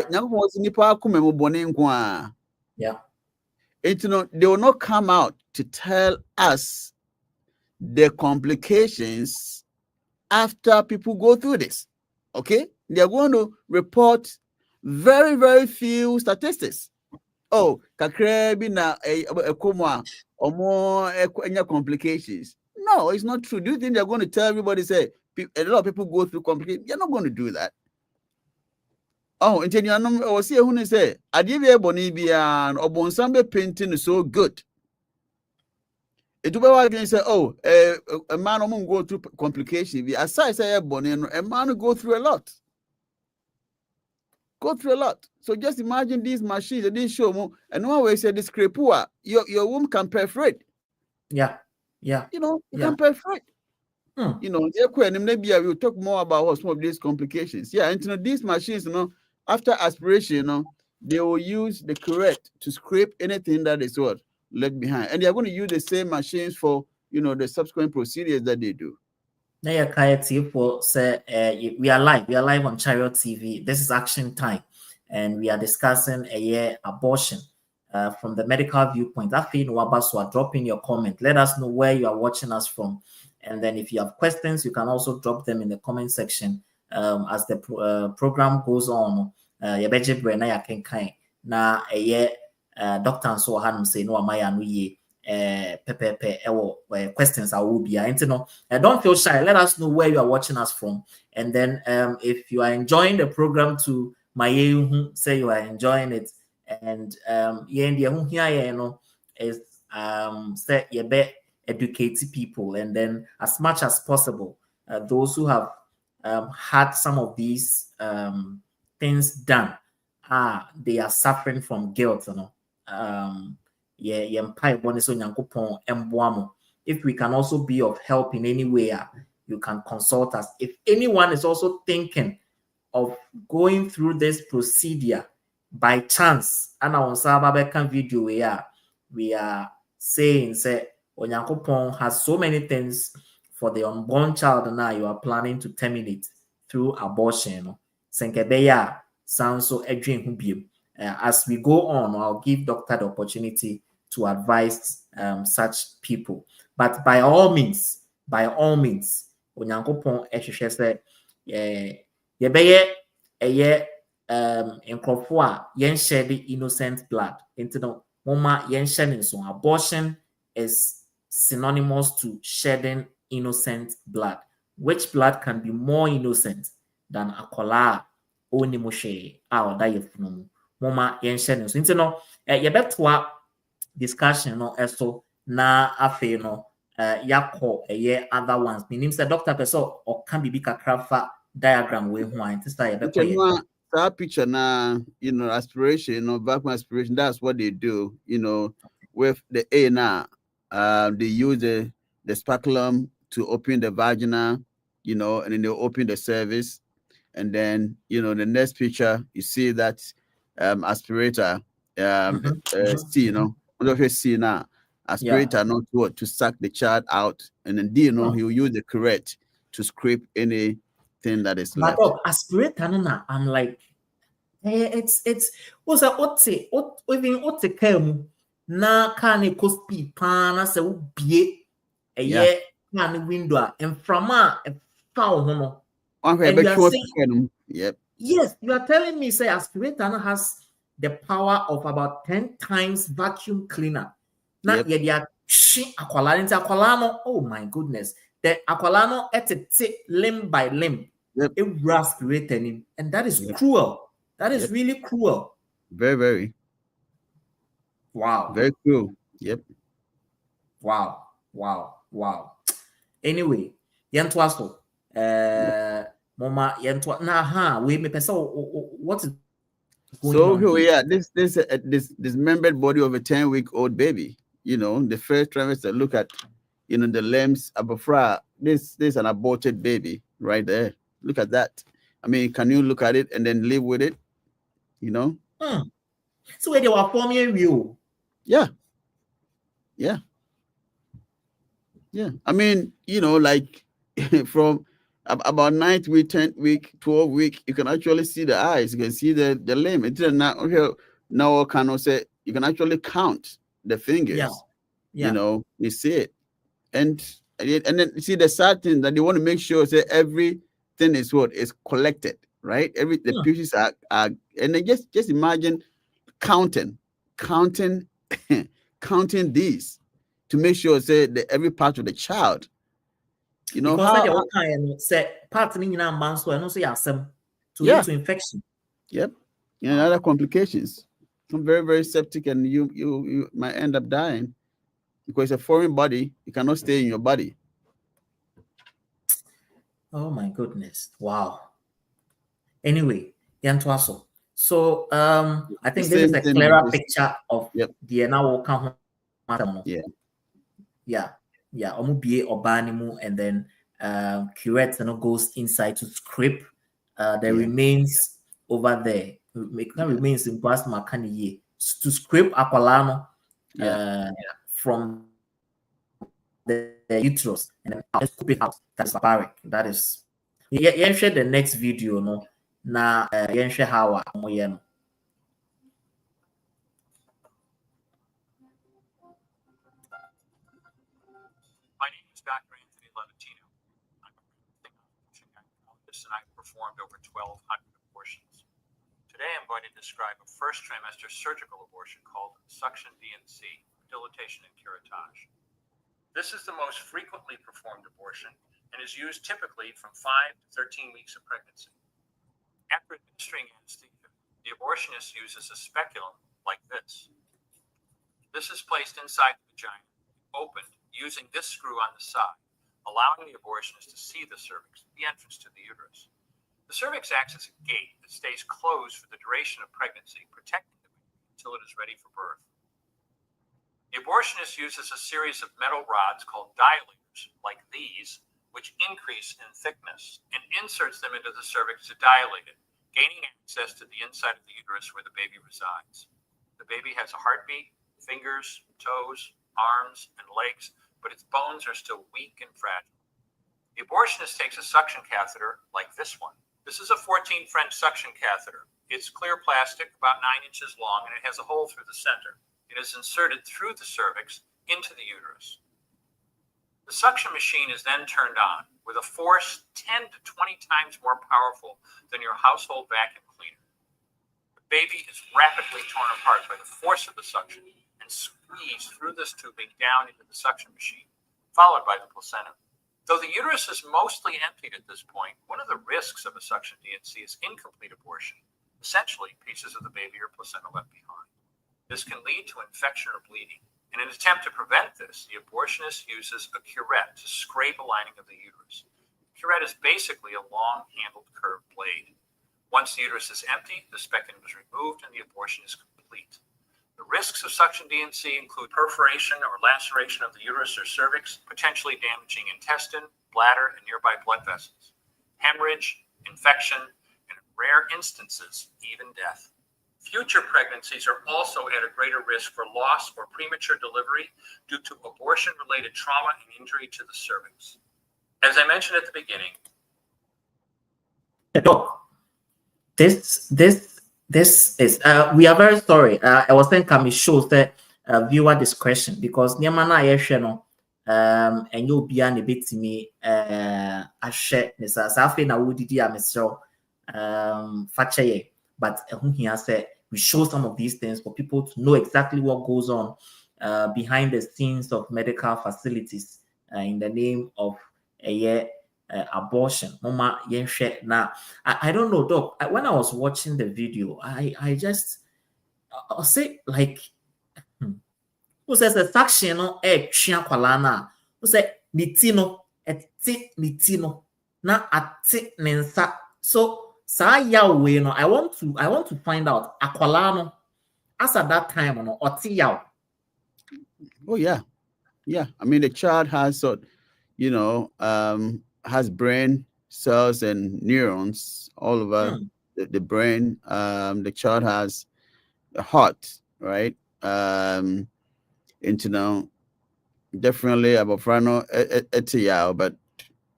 It, you know, they will not come out to tell us the complications after people go through this. Okay, they are going to report very, very few statistics. Oh, kakrebi na ekoma or more complications. No, it's not true. Do you think they're going to tell everybody say a lot of people go through complications? You're not going to do that. Oh, and you know, see who say Adivia Bonibia or Bonsambe painting is so good. It will be say, oh, a man won't go through complications. As I say, a man will go through a lot. So just imagine these machines and this show, and one way say this crepua, your womb can perforate. Yeah. You know, you can perforate. You know, maybe we'll talk more about some of these complications. Yeah, and you know, these machines, you know, after aspiration, you know, they will use the curette to scrape anything that is what left behind, and they are going to use the same machines for, you know, the subsequent procedures that they do. Now, we are live on Chariot TV. This is Action Time, and we are discussing abortion from the medical viewpoint. Drop in your comment. Let us know where you are watching us from, and then if you have questions, you can also drop them in the comment section as the program goes on. Doctor so hanum say no amaya no ye questions I will be don't feel shy. Let us know where you are watching us from, and then if you are enjoying the program to my say you are enjoying it, And is say you be educate people, and then as much as possible, those who have had some of these things done, they are suffering from guilt, if we can also be of help in any way, you can consult us. If anyone is also thinking of going through this procedure by chance, and on Sababeka video here, we are saying say Onyankopon has so many things for the unborn child now you are planning to terminate through abortion. Senkebeya sounds so as we go on, I'll give Doctor the opportunity to advise such people. But by all means, Onyankopon ehwehwe say yɛbɛyɛ nkurɔfoɔ a yɛnhyɛ the innocent blood. Into the moma yɛnhyɛ so abortion is synonymous to shedding innocent blood. Which blood can be more innocent than akwalaa oni mo hwee a ɔda yɛfunu mu? Moma yɛnhyɛ so. Into no yɛbɛtoa discussion no ɛso na afei no yakɔ other ones. Meaning sɛ Dr. Peso ɔka bibi kakra fa diagram we who that picture now, aspiration, vacuum aspiration, that's what they do, with the A now. They use the speculum to open the vagina, and then they open the cervix, and then the next picture you see that aspirator C, C now. Aspirator not to suck the child out, and then D, he'll use the curette to scrape anything that is left. But aspirator, I'm like, it's what's even came na can cost speed pan as a be a year can window and from a foul Yep. Yes, you are telling me say aspirator has the power of about 10 times vacuum cleaner. Now they are aqualano. Oh my goodness. The aqualano limb by limb. It aspirated him. And that is cruel. That is really cruel. Very, very. Wow. Very cruel. Yep. Wow. Anyway, yentwaso. Mama yentwa na we me pesa what is going on? So here, this dismembered body of a 10-week-old baby. The first trimester, look at the limbs above. This is an aborted baby right there. Look at that. I mean, can you look at it and then live with it? So where they were forming you. Yeah. I mean, like from about 9th week, 10th week, 12th week, you can actually see the eyes. You can see the limb. It's now can say you can actually count the fingers. Yeah. You see it. And then you see the sad thing that they want to make sure that everything is collected, right? The pieces are and then just imagine counting these to make sure that every part of the child, how say part of man so I know say to lead to infection. Yep. Other complications. Some very, very septic, and you might end up dying because it's a foreign body. You cannot stay in your body. Oh my goodness. Wow. Anyway, Yantwaso. So I think this is a clearer picture of the now come. Yeah. Omubie Obanimu, and then curate goes inside to scrape the remains over there. Remains in past Makani to scrape aqualano from the uterus and then scoop it out. That's barbaric. That is share the next video na share how My name is Dr. Anthony Levatino. I'm a reproductive gynecologist and I've performed over 1,200 abortions. Today I'm going to describe a first trimester surgical abortion called suction DNC, dilatation and curettage. This is the most frequently performed abortion and is used typically from 5 to 13 weeks of pregnancy. After administering anesthesia, the abortionist uses a speculum like this. This is placed inside the vagina, opened using this screw on the side, allowing the abortionist to see the cervix, the entrance to the uterus. The cervix acts as a gate that stays closed for the duration of pregnancy, protecting the baby until it is ready for birth. The abortionist uses a series of metal rods called dilators, like these, which increase in thickness, and inserts them into the cervix to dilate it, gaining access to the inside of the uterus where the baby resides. The baby has a heartbeat, fingers, toes, arms, and legs, but its bones are still weak and fragile. The abortionist takes a suction catheter like this one. This is a 14 French suction catheter. It's clear plastic, about 9 inches long, and it has a hole through the center. It is inserted through the cervix into the uterus. The suction machine is then turned on with a force 10 to 20 times more powerful than your household vacuum cleaner. The baby is rapidly torn apart by the force of the suction and squeezed through this tubing down into the suction machine, followed by the placenta. Though the uterus is mostly emptied at this point, one of the risks of a suction D&C is incomplete abortion. Essentially, pieces of the baby or placenta left behind. This can lead to infection or bleeding. In an attempt to prevent this, the abortionist uses a curette to scrape a lining of the uterus. The curette is basically a long-handled curved blade. Once the uterus is empty, the speculum is removed and the abortion is complete. The risks of suction D&C include perforation or laceration of the uterus or cervix, potentially damaging intestine, bladder, and nearby blood vessels, hemorrhage, infection, and in rare instances, even death. Future pregnancies are also at a greater risk for loss or premature delivery due to abortion-related trauma and injury to the cervix. As I mentioned at the beginning, Doc, this is we are very sorry. I was saying can shows that viewer discretion because Niamana Yesheno and you'll be an bit to me a share Mr. Safi na Woody Amisro Fachaye, but whom he has said we show some of these things for people to know exactly what goes on behind the scenes of medical facilities in the name of abortion. Mama now I don't know, Doc. When I was watching the video, I just I'll say like who says the faction no kwalana who say nitino eti nitino na ati nensa. So sa yawe no I want to find out akwalano as at that time no oti yaw. Oh yeah. I mean the child has has brain cells and neurons all over the brain. The child has a heart, right? Definitely abofrano etiyao, but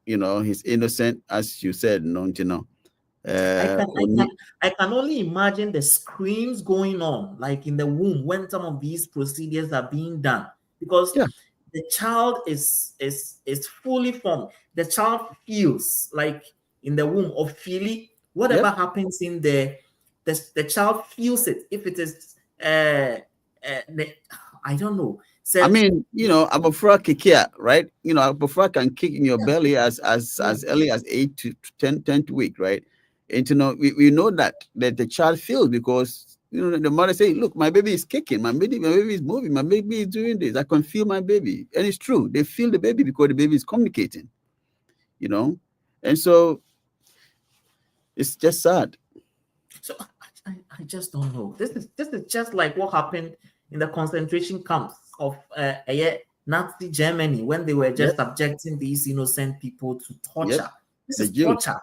he's innocent, as you said, I can only imagine the screams going on like in the womb when some of these procedures are being done because the child is fully formed. The child feels like in the womb of Philly, whatever happens in the child feels it. If it is I don't know. So, I mean, abofra kikia, right? Abofra can kick in your belly as early as 8 to 10th week, right? And we know that the child feels because the mother say, look, my baby is kicking, my baby is moving, my baby is doing this. I can feel my baby. And it's true. They feel the baby because the baby is communicating, And so it's just sad. So I just don't know. This is just like what happened in the concentration camps of Nazi Germany when they were just subjecting these innocent people to torture. This is torture.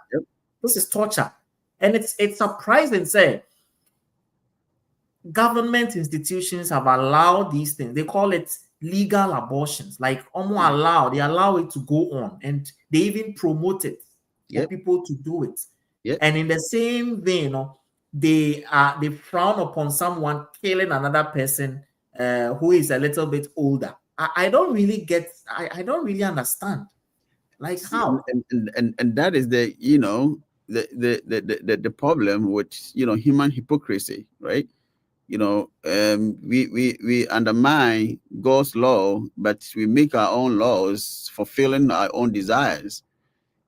This is torture. And it's surprising, say, government institutions have allowed these things. They call it legal abortions. Like almost they allow it to go on, and they even promote it for people to do it. And in the same vein, they frown upon someone killing another person who is a little bit older. I don't really get. I don't really understand. Like how? And that is the the problem with human hypocrisy, right? We undermine God's law, but we make our own laws fulfilling our own desires.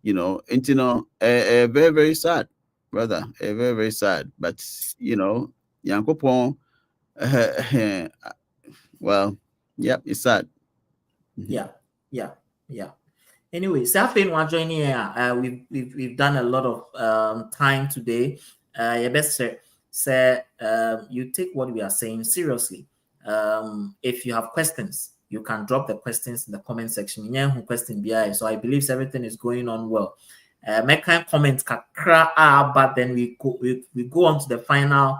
Very, very sad, brother. Very, very sad. But Yankopon Well, yep, it's sad. Yeah. Anyway, Safin was joining here. We've done a lot of time today. Your best say you take what we are saying seriously. If you have questions, you can drop the questions in the comment section. Question BI. So I believe everything is going on well. Make kind comment kakra, but then we go on to the final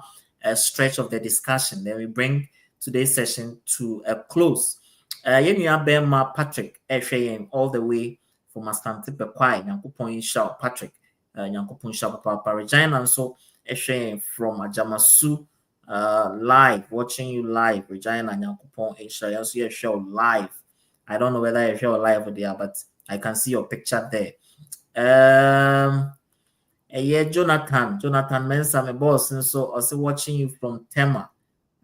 stretch of the discussion. Then we bring today's session to a close. Bema Patrick all the way from Asante Bekwai, Yankupon Shao Patrick, Yankupon Shao Papa Regina, and so from Ajamasu live, watching you live, Regina Yankupon Shao, see a show live. I don't know whether I show live there, but I can see your picture there. Jonathan Mensah, my boss, and so also watching you from Tema.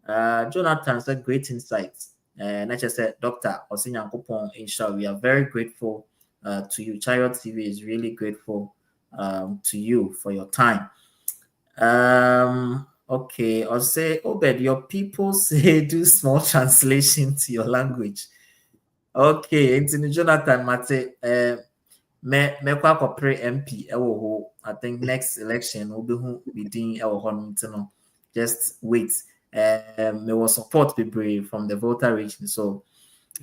Jonathan said great insights. And I just said, Dr. Osinyankopon, inshallah, we are very grateful to you. Chariot TV is really grateful to you for your time. Okay, I'll say, Obed, your people say do small translation to your language. Okay, Anthony Jonathan Mate, me kwa MP I think next election will be doing just wait. Me was support people from the voter region. So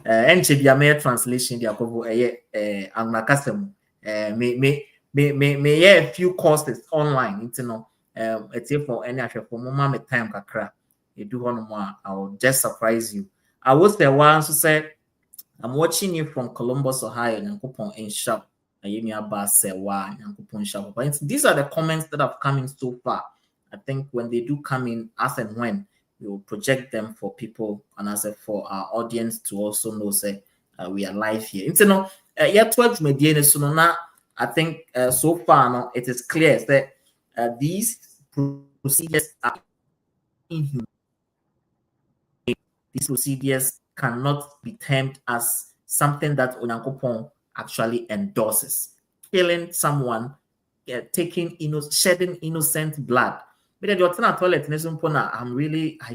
NCBA translation the akovo angmakasem me a few courses online it's for any for mama time kakra you do one more I'll just surprise you. I was the one who said I'm watching you from Columbus, Ohio, Nyankopon in shop. These are the comments that have come in so far. I think when they do come in, as and when we will project them for people and as for our audience to also know, say we are live here. Yeah, 12 media so now I think so far now it is clear that these procedures are inhuman. These procedures cannot be termed as something that Onyankopon actually endorses. Killing someone, shedding innocent blood. But the toilet,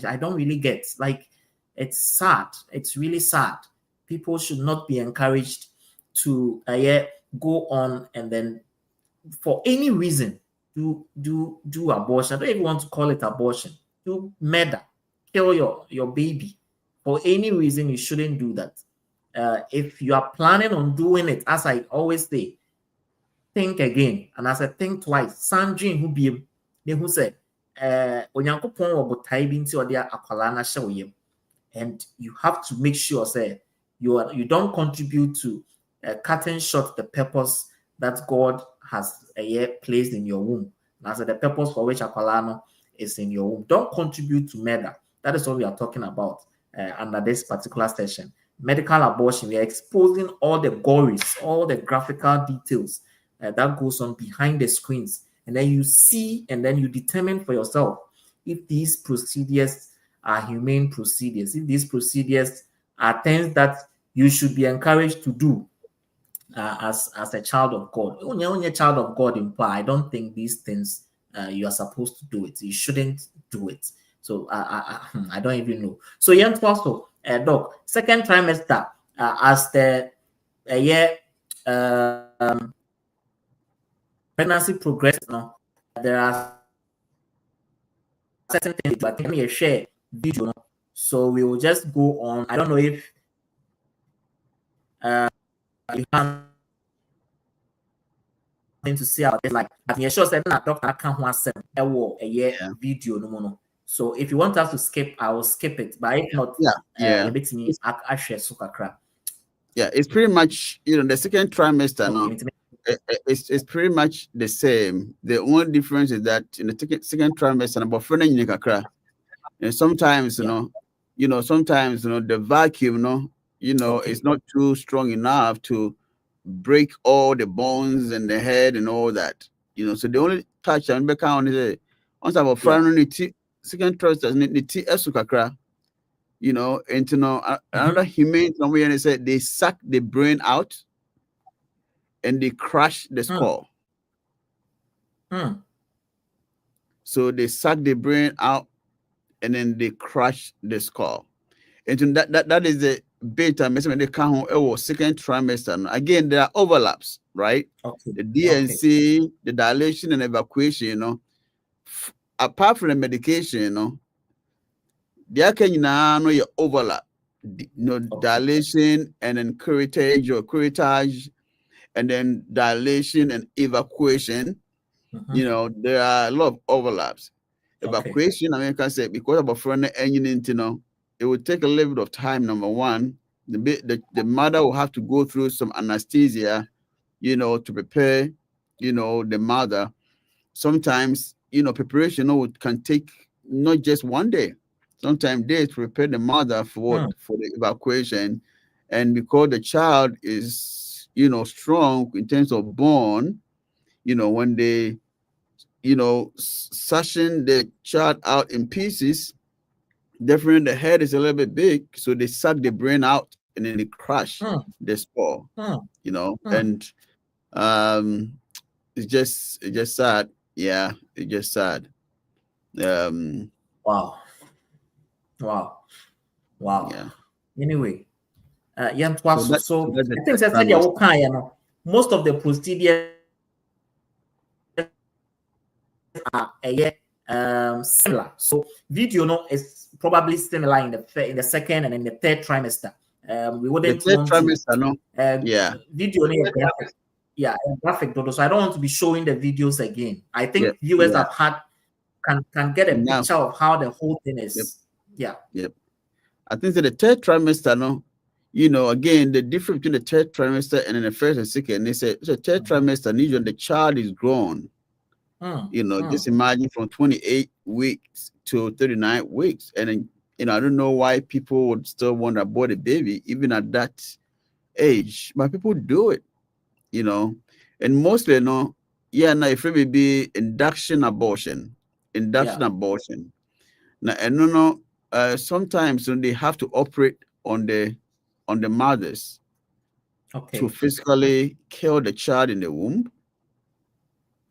I don't really get. Like, it's sad. It's really sad. People should not be encouraged to go on and then, for any reason, do abortion. I don't even want to call it abortion. Do murder, kill your baby. For any reason, you shouldn't do that. If you are planning on doing it, as I always say, think again. And as I think twice, Sandrine who be who said, Onyankopon obotai binti odia akwala na hye and you have to make sure say you don't contribute to cutting short the purpose that God has placed in your womb. And as the purpose for which akwala is in your womb, don't contribute to murder. That is what we are talking about. Under this particular session, medical abortion, we are exposing all the gories, all the graphical details that goes on behind the screens, and then you see and then you determine for yourself if these procedures are humane procedures, if these procedures are things that you should be encouraged to do as a child of God. When you're a child of God, I don't think these things you are supposed to do it. You shouldn't do it. So I don't even know. So young also, doc, second trimester as the pregnancy progresses, there are certain things, but can you share video? So we will just go on. I don't know if you have to see about this. Like, I'm sure that doctor can't want a video no. So if you want us to skip, I will skip it. But if not, yeah, it's pretty much the second trimester. No, it's pretty much the same. The only difference is that in the second trimester, about kakra, and sometimes sometimes the vacuum, it's not too strong enough to break all the bones and the head and all that. So the only touch and back on is once about second trimester the esukakra. And another humane somewhere they said they suck the brain out and they crush the skull. So they suck the brain out and then they crush the skull. And that is the beta measurement they count second trimester. Again, there are overlaps, right? Okay. The DNC, the dilation and evacuation, you know, apart from the medication, you know, there can you know your overlap, you know, dilation and then curettage, and then dilation and evacuation. You know, there are a lot of overlaps. Evacuation, I mean, I can say because of a friend engine, you know, it would take a little bit of time. Number one, the mother will have to go through some anesthesia, you know, to prepare, you know, the mother. Sometimes, you know, preparation can take not just one day, sometimes days to prepare the mother for the evacuation. And because the child is, you know, strong in terms of bone, you know, when they, you know, suction the child out in pieces, definitely the head is a little bit big, so they suck the brain out and then they crush the skull, you know, and it's just sad. Yeah, it's just sad. Wow. Yeah. Anyway, yeah, so that's I think that's you know, most of the procedures are similar. So video is probably similar in the second and in the third trimester. We wouldn't the third want trimester, to, no? Yeah. Video graphic. Yeah, graphic dodo. So I don't want to be showing the videos again. I think viewers have had can get a picture of how the whole thing is. Yep. I think that the third trimester, no, you know, again, the difference between the third trimester and then the first and second, they say the third trimester, usually the child is grown. You know, just imagine from 28 weeks to 39 weeks. And then, you know, I don't know why people would still want to abort a baby, even at that age, but people do it, you know, and mostly, you know, now if it may be induction abortion. Now, and sometimes when they have to operate on the mothers to physically kill the child in the womb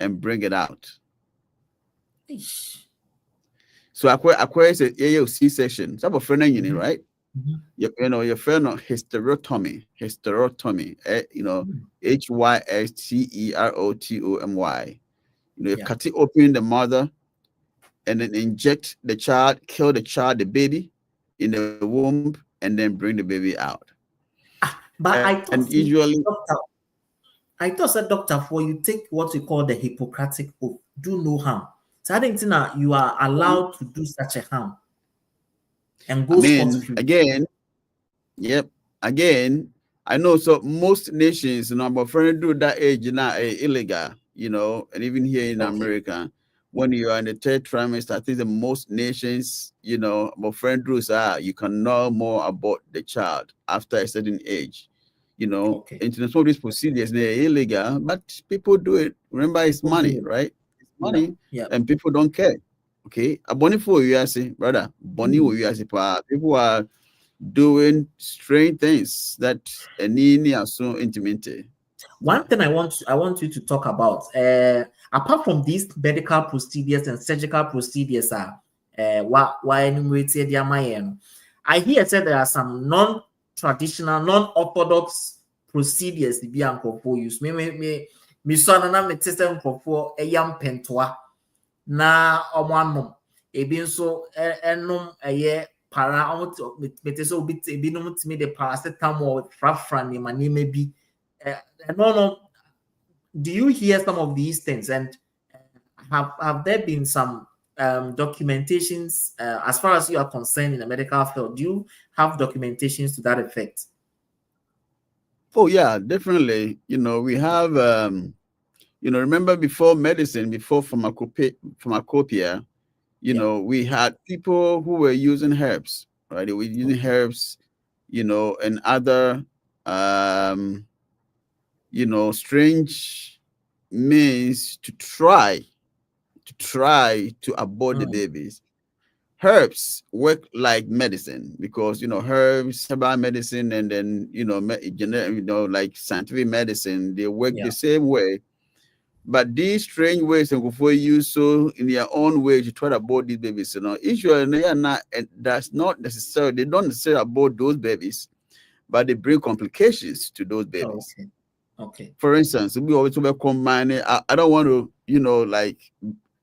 and bring it out. So I say C-section. Some of friend, right? You know, your friend hysterotomy. You know, hysterotomy. You know, you cut it open the mother and then inject the child, kill the child, the baby in the womb, and then bring the baby out. But I thought usually, doctor, for you take what we call the Hippocratic oath, do no harm. So I think you are allowed to do such a harm. And go again, I know. So most nations, you know, but friend do that age now illegal, you know, and even here in America, when you are in the third trimester, I think the most nations, you know, my friend rules are you can no more abort the child after a certain age. You know, international these procedures, they're illegal, but people do it. Remember, it's money, right? It's money, and people don't care. Okay, a bonnie for you, say, brother, bonnie will you say, people are doing strange things that are so intimate. One thing I want you to talk about, apart from these medical procedures and surgical procedures, I hear said there are some non-traditional, non-orthodox procedures to be uncle use. Me son and I'm system for a young pentoa na omwano ebi nso enum eye para mete so bit ebi num timi de paracetamol frafran ni manime bi no. Do you hear some of these things, and have there been some documentations as far as you are concerned in the medical field? Do you have documentations to that effect? Oh yeah, definitely. You know, we have you know, remember before medicine, before pharmacopoeia, you know, we had people who were using herbs, right? They were using herbs, you know, and other you know, strange means to try to abort the babies. Herbs work like medicine because, you know, herbs, herbal medicine, and then, you know, like scientific medicine, they work the same way. But these strange ways and before you so in their own way to try to abort these babies, you know, usually they are not, and that's not necessarily, they don't necessarily abort those babies, but they bring complications to those babies. Okay. Okay. For instance, we always combine it. I don't want to, you know, like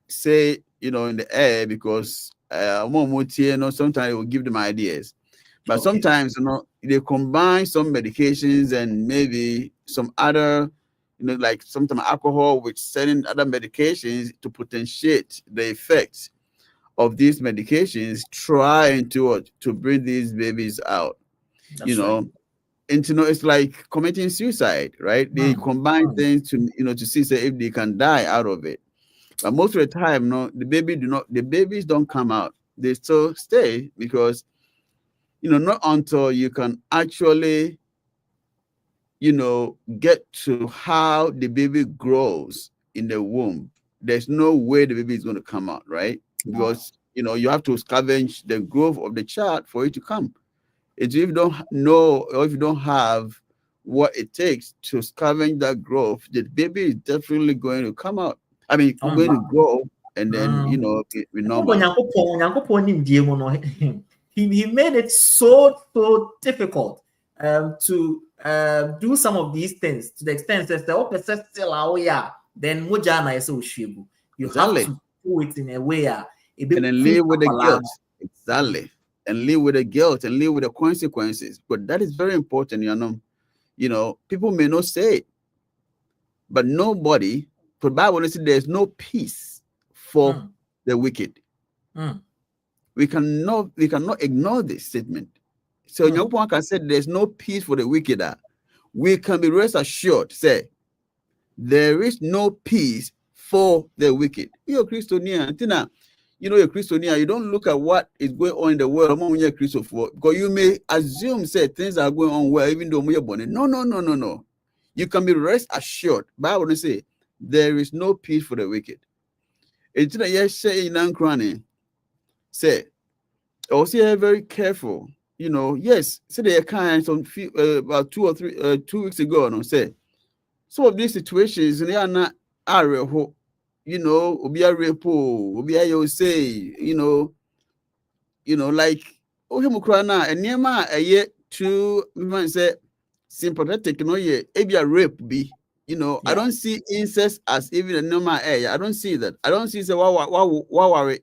say, you know, in the air because you know, sometimes it will give them ideas. But sometimes, you know, they combine some medications and maybe some other, you know, like sometimes alcohol with certain other medications to potentiate the effects of these medications, trying to bring these babies out. That's you know, right. and you know, it's like committing suicide, right? They combine things to, you know, to see say if they can die out of it. But most of the time, no, the babies don't come out. They still stay because, you know, not until you can actually, you know, get to how the baby grows in the womb, there's no way the baby is going to come out, right? Because, you know, you have to scavenge the growth of the child for it to come. If you don't know, or if you don't have what it takes to scavenge that growth, the baby is definitely going to come out. I mean, going to grow and then, you know, be normal. He made it so difficult to do some of these things to the extent that the opposite still are then mujana is ushibu. You have to do it in a way and then live with the guilt. Exactly. And live with the guilt and live with the consequences. But that is very important, you know, people may not say it, but nobody, for the Bible says there's no peace for the wicked. We cannot ignore this statement. So Nyankopɔn can say there's no peace for the wicked. We can be rest assured, say, there is no peace for the wicked. You're a Christian, you know, you're a Christian, you don't look at what is going on in the world among your Christians, because you may assume, say, things are going on well, even though you're born. No. You can be rest assured. Bible say, there is no peace for the wicked. It's not yet saying in crying. Say, also very careful. You know, yes, say they are kind some about 2 weeks ago, no, say some of these situations they are not real. You know, obia repo, obia you say, you know, like ohemukra and niema a year to man say sympathetic, no ye ebia rape be. You know, I don't see incest as even a normal area. I don't see that. I don't see say worry.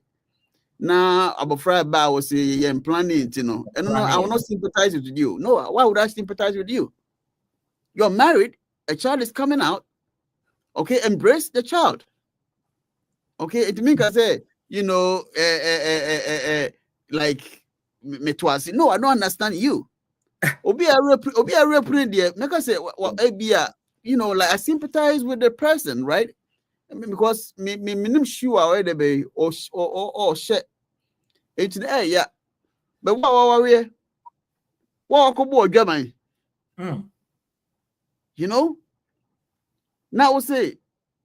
Now, Abafra Ba was saying planning, you know, and no, I will not sympathize with you. No, why would I sympathize with you? You're married, a child is coming out. Okay, embrace the child. Okay, it means I say, you know, like me twice. No, I don't understand you. Obi a real there. Make I say, well, you know, like I sympathize with the person, right? I mean, because me sure already be or shit. It's the yeah. But what could boy Germany? You know? Now we say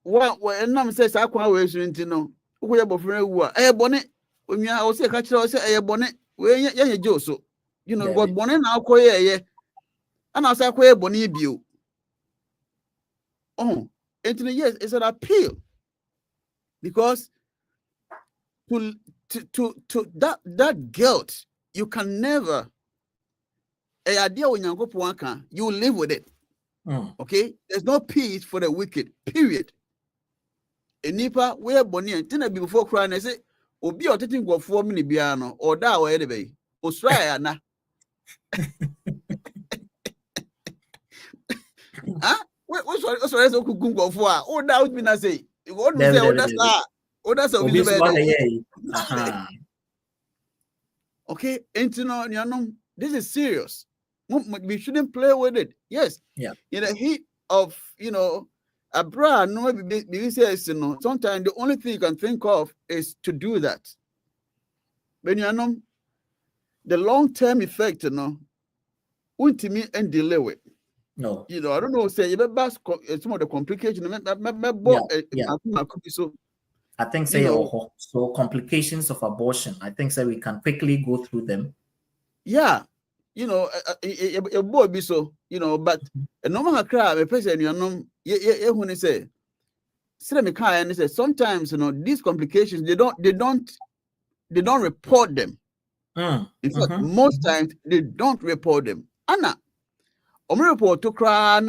what and says I can't wait to know. We have a friend who are bonnet. When you are say catch us a bonnet, where you Joe so you know what bonnet now quay and I say quay bonnet view. Oh, yes, it's an appeal because to that guilt, you can never a idea when you go to you live with it. Okay, there's no peace for the wicked, period. And nipa where bonnie and dinner before crying, I say, or be or taking go 4 minutes piano or that or anyway, or try na. What's what go for? Oh, that would mean I say, what we say, oh, that's that. Oh, that's a okay, and you know, this is serious. We shouldn't play with it. Yes. Yeah. In the heat of, you know, a brand, no, says, you know, sometimes the only thing you can think of is to do that. When you know, the long-term effect, you know, won't me and delay with. No. You know, I don't know, say, some of the complications. So, I think say so complications of abortion. I think we can quickly go through them. Yeah, you know, a boy be so, you know, but a normal cry, a person, you know, when they say, and say sometimes these complications they don't report them. In fact, most times they don't report them. Anna, report to cry.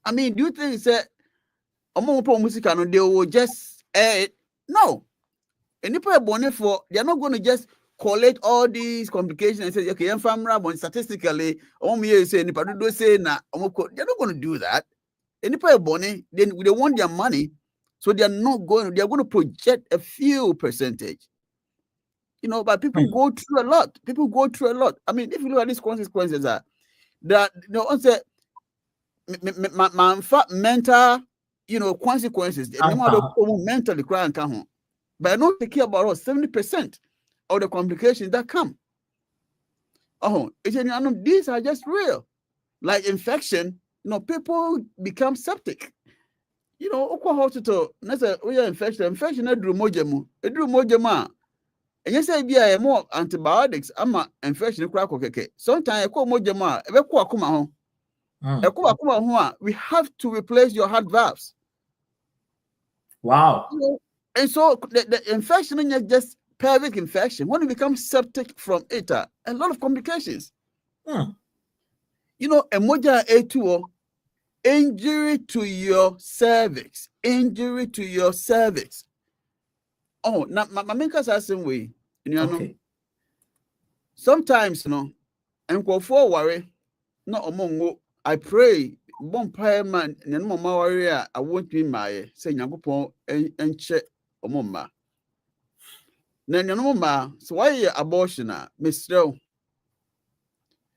I mean, do you think that they will just air it? No. And if they're not going to just collect all these complications and say, okay, I'm family, statistically, say, they're not going to do that. And if then they want their money, so they're going to project a few percentage. But people go through a lot. I mean, if you look at these consequences, that mental, consequences. Mentally crying can. But I know they care about 70% of the complications that come. These are just real. Like infection, people become septic. Hospital, infection and you say be more antibiotics, infection sometimes we have to replace your heart valves. Wow. And so the infection is just pelvic infection. When it becomes septic from it, a lot of complications. Emoja A2, injury to your cervix. Oh, now my make us the same way. Okay. Sometimes, and go for worry, not among I pray, man, and mama warrior, I won't be my say, Yankopon and check omoma. Then, so why abortion, Mr.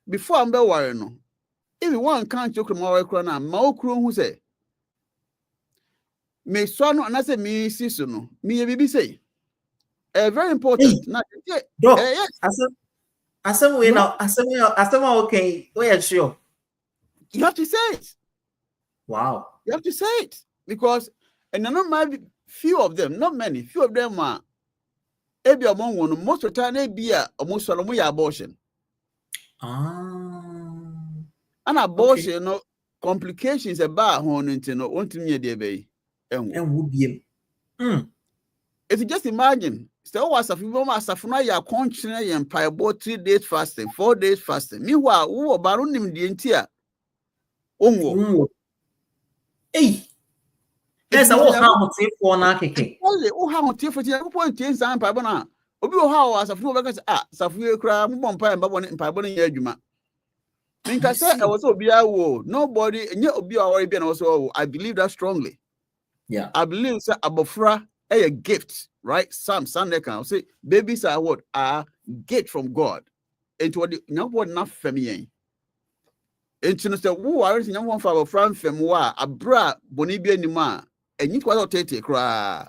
Before I'm worrying, no. If one can't joke my crana, my crew who say, me son, and I say me season, me baby say. Very important. Yes. I said we now. I said okay. We are sure. You have to say it. Wow. You have to say it because, and not maybe few of them, not many. Few of them are. Maybe among one, most of the time, maybe almost all abortion. And abortion, complications about one want to me a day. And would be. If you just imagine. So was a few moments of ya continue and pie about 3 days fasting, 4 days fasting. Meanwhile, who baron him the entire Hey, there's a whole how much for an architect. Oh, how much for the point in San Pabona? Obi how as a few workers Safu cry, Mumpire and Babon and Pabon Yajuma. Think I said I was Obia wo, nobody, and yet Obia Arabian also. I believe that strongly. Yeah, I believe that Abofra a gift. Right? Some Sunday can say babies are what are gift from God. Into what not family. Into the who are in one for our friend Femwa, a bra bonibia nima, and you was take cry.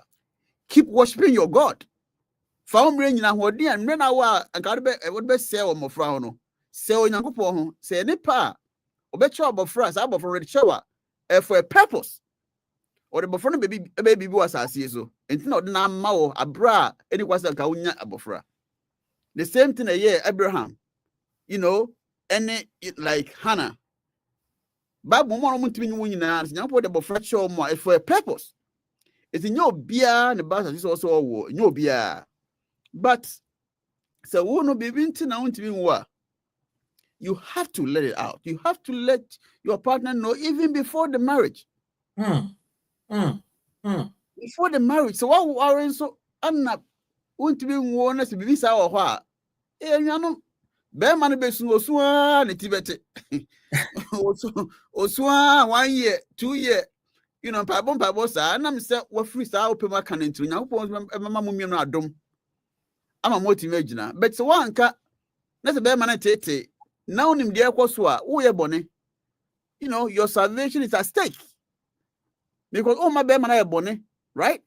Keep worshiping your God. Found rain in our dear and run our and got would be sell my frown. Sell in Yankopo, say any pa, or bet you about France, I'm for a shower, for a purpose. Or the before baby was as so. And not na mao a bra, and it was a gaunya abofra. The same thing a year, Abraham, any like Hannah. But moment to me winning and now put the bofra show more for a purpose. It's in your beer and the bus is also a war, no beer. But so won't be winter now to be war. You have to let it out. You have to let your partner know even before the marriage. Before the marriage, so what are so I'm not want to be one as a baby sour wha. Bear money based on the Tibet. Osua 1 year, 2 year, Pabosa, and I'm set what free star open my cannon to now. Mamma dom. I'm a motivator, but so one cat. That's a bear man tete. Now him dear Koswa, oh bonnet. Your salvation is at stake. Because my bear man bonnet. Right?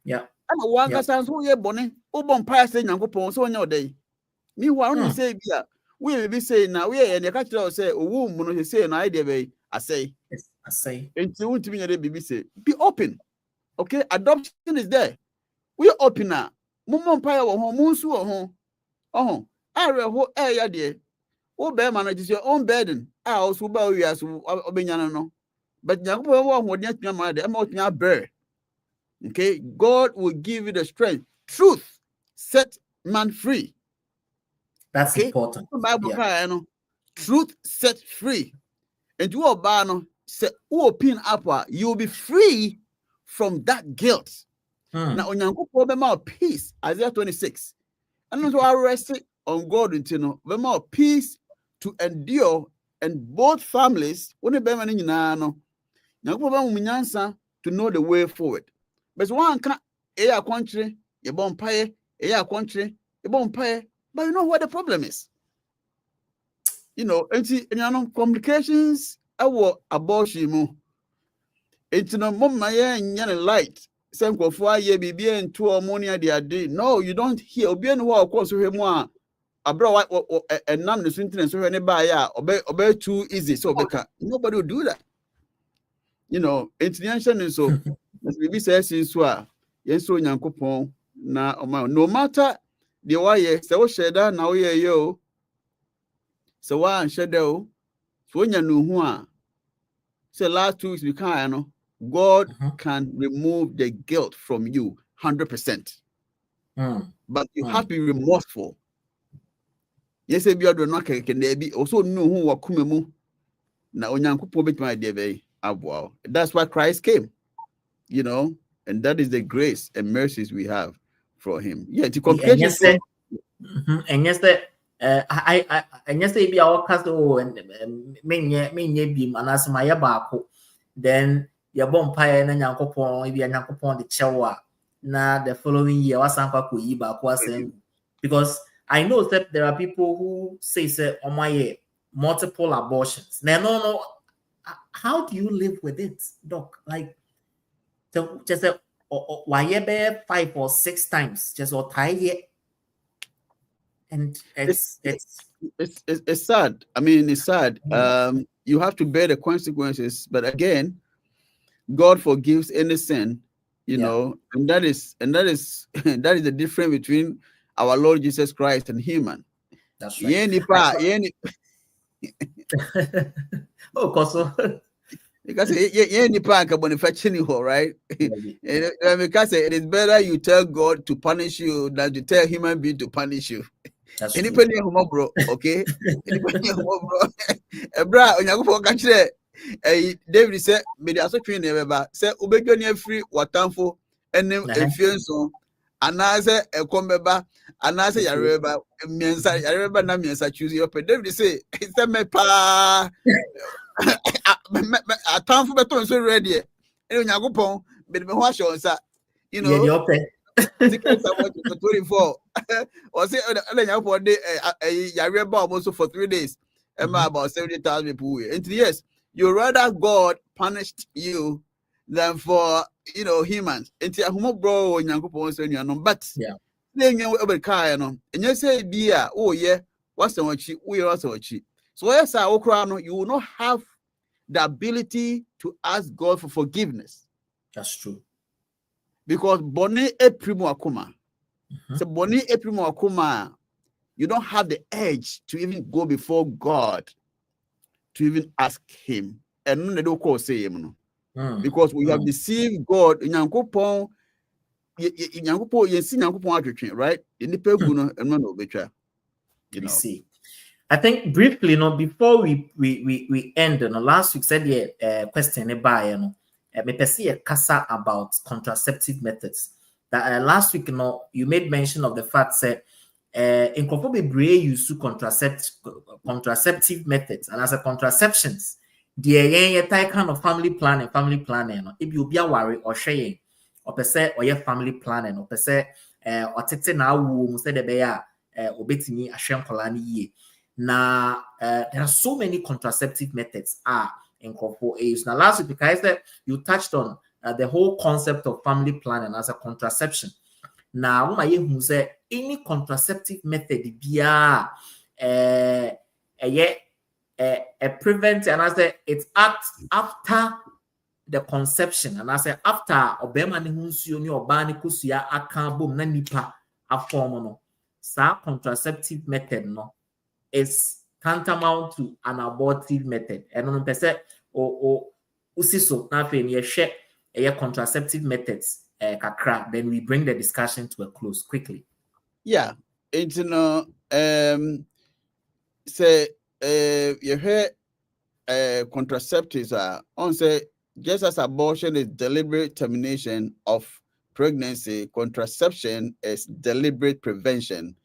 Yeah. I'm a one sounds who ye bonnet, oh bon pass in Uncle Pons on your day. Meanwhile, only say, yeah, we will be saying now, we and the catcher say, oh, woman, he say an idea, I say, and you want to be a BBC. Be open. Okay, adoption is there. We're open now. Mumon Pire or home, Moonsu or home. Oh, I real dear. Oh, bear manages your own burden. I also bow you as Obenyano. But okay, God will give you the strength. Truth set man free. That's okay? important. Bible Yeah. truth set free. And you are say open up, you'll be free from that guilt. Now, on your peace, Isaiah 26. And also I rest on God until no peace to endure, and both families when they be no to know the way forward. But one can a country, a bonfire, a country, a bonfire, but you know what the problem is? You know, and complications our abortion. It's no mama and light. Some go for ye be and two ammonia they day. No, you don't hear. Be no of course him abroad and none the sentence so anybody obey too easy. So nobody will do that. You know, it's the ancient and so as we says in swa, yes, so yankopon na no matter the why so share that now yo. So why and shadow so when you know who say last 2 weeks we can't God can remove the guilt from you 100%. But you have to be remorseful. Yes, if you are not can there be also know who wa kumemu na onyankopon betima de be abo. That's why Christ came, you know, and that is the grace and mercies we have from him. Yeah, the complications. And yes, I and yes, be our castle and menye beam and as my yabako, then your bonfire and yankopon, if you are yankopon the chawa. Now the following year, because I know that there are people who say oh my multiple abortions. Now, no, how do you live with it, doc? Like, so just why 5 or 6 times, just or tie. And it's sad. I mean, it's sad. You have to bear the consequences, but again, God forgives any sin, you know, and that is the difference between our Lord Jesus Christ and human. That's right. Oh, Koso. Because right? Because it is better you tell God to punish you than to tell human being to punish you. That's anybody bro, okay? Anybody bro, David said, "Maybe also train never say ubegoni free watamfo enem efienso anase ekombeba anase yareba miensa yareba na miensa choose your David say say me pa atamfo beton so ready e onyankopon be me ho ahye onsa, you know. Yeah, Tickets are watching for 24. Or say, for day, yareba almost for 3 days. About 70,000 people. And yes, you rather God punished you than for, you know, humans. And you have bro and young but then you will car, and you say, dear, oh, yeah, what's the watch? We are also cheap. So, yes, I will you will not have the ability to ask God for forgiveness. That's true. Because Bonnie e primo akuma. So Bonnie e primo akuma, you don't have the edge to even go before God to even ask him. And none don't call say him. Because we have deceived God. Nyankopon right? In the peguno and no betra. You know. See. I think briefly, before we end, last week said the question about me perceive a casa about contraceptive methods. That last week, you made mention of the fact that in Kofobe use contraceptive methods, and as a contraceptions, the type kind of family planning, if you be a worry or sharing, or per se, or your family planning, or per se, or tete na wu, instead of obetini ashem kolani ye. Now, there are so many contraceptive methods in Kofo age. Now, last week, because you touched on the whole concept of family planning as a contraception. Now, who say any contraceptive method be a prevent, and I say it's after the conception, and I say after obema ni hunsu ni obani kusuya akabo na nipa aform no. Sa contraceptive method no is tantamount to an abortive method. And on person or usiso na fe ne share contraceptive methods kakra, then we bring the discussion to a close quickly. Yeah, it's say you hear contraceptives are on say just as abortion is deliberate termination of pregnancy, contraception is deliberate prevention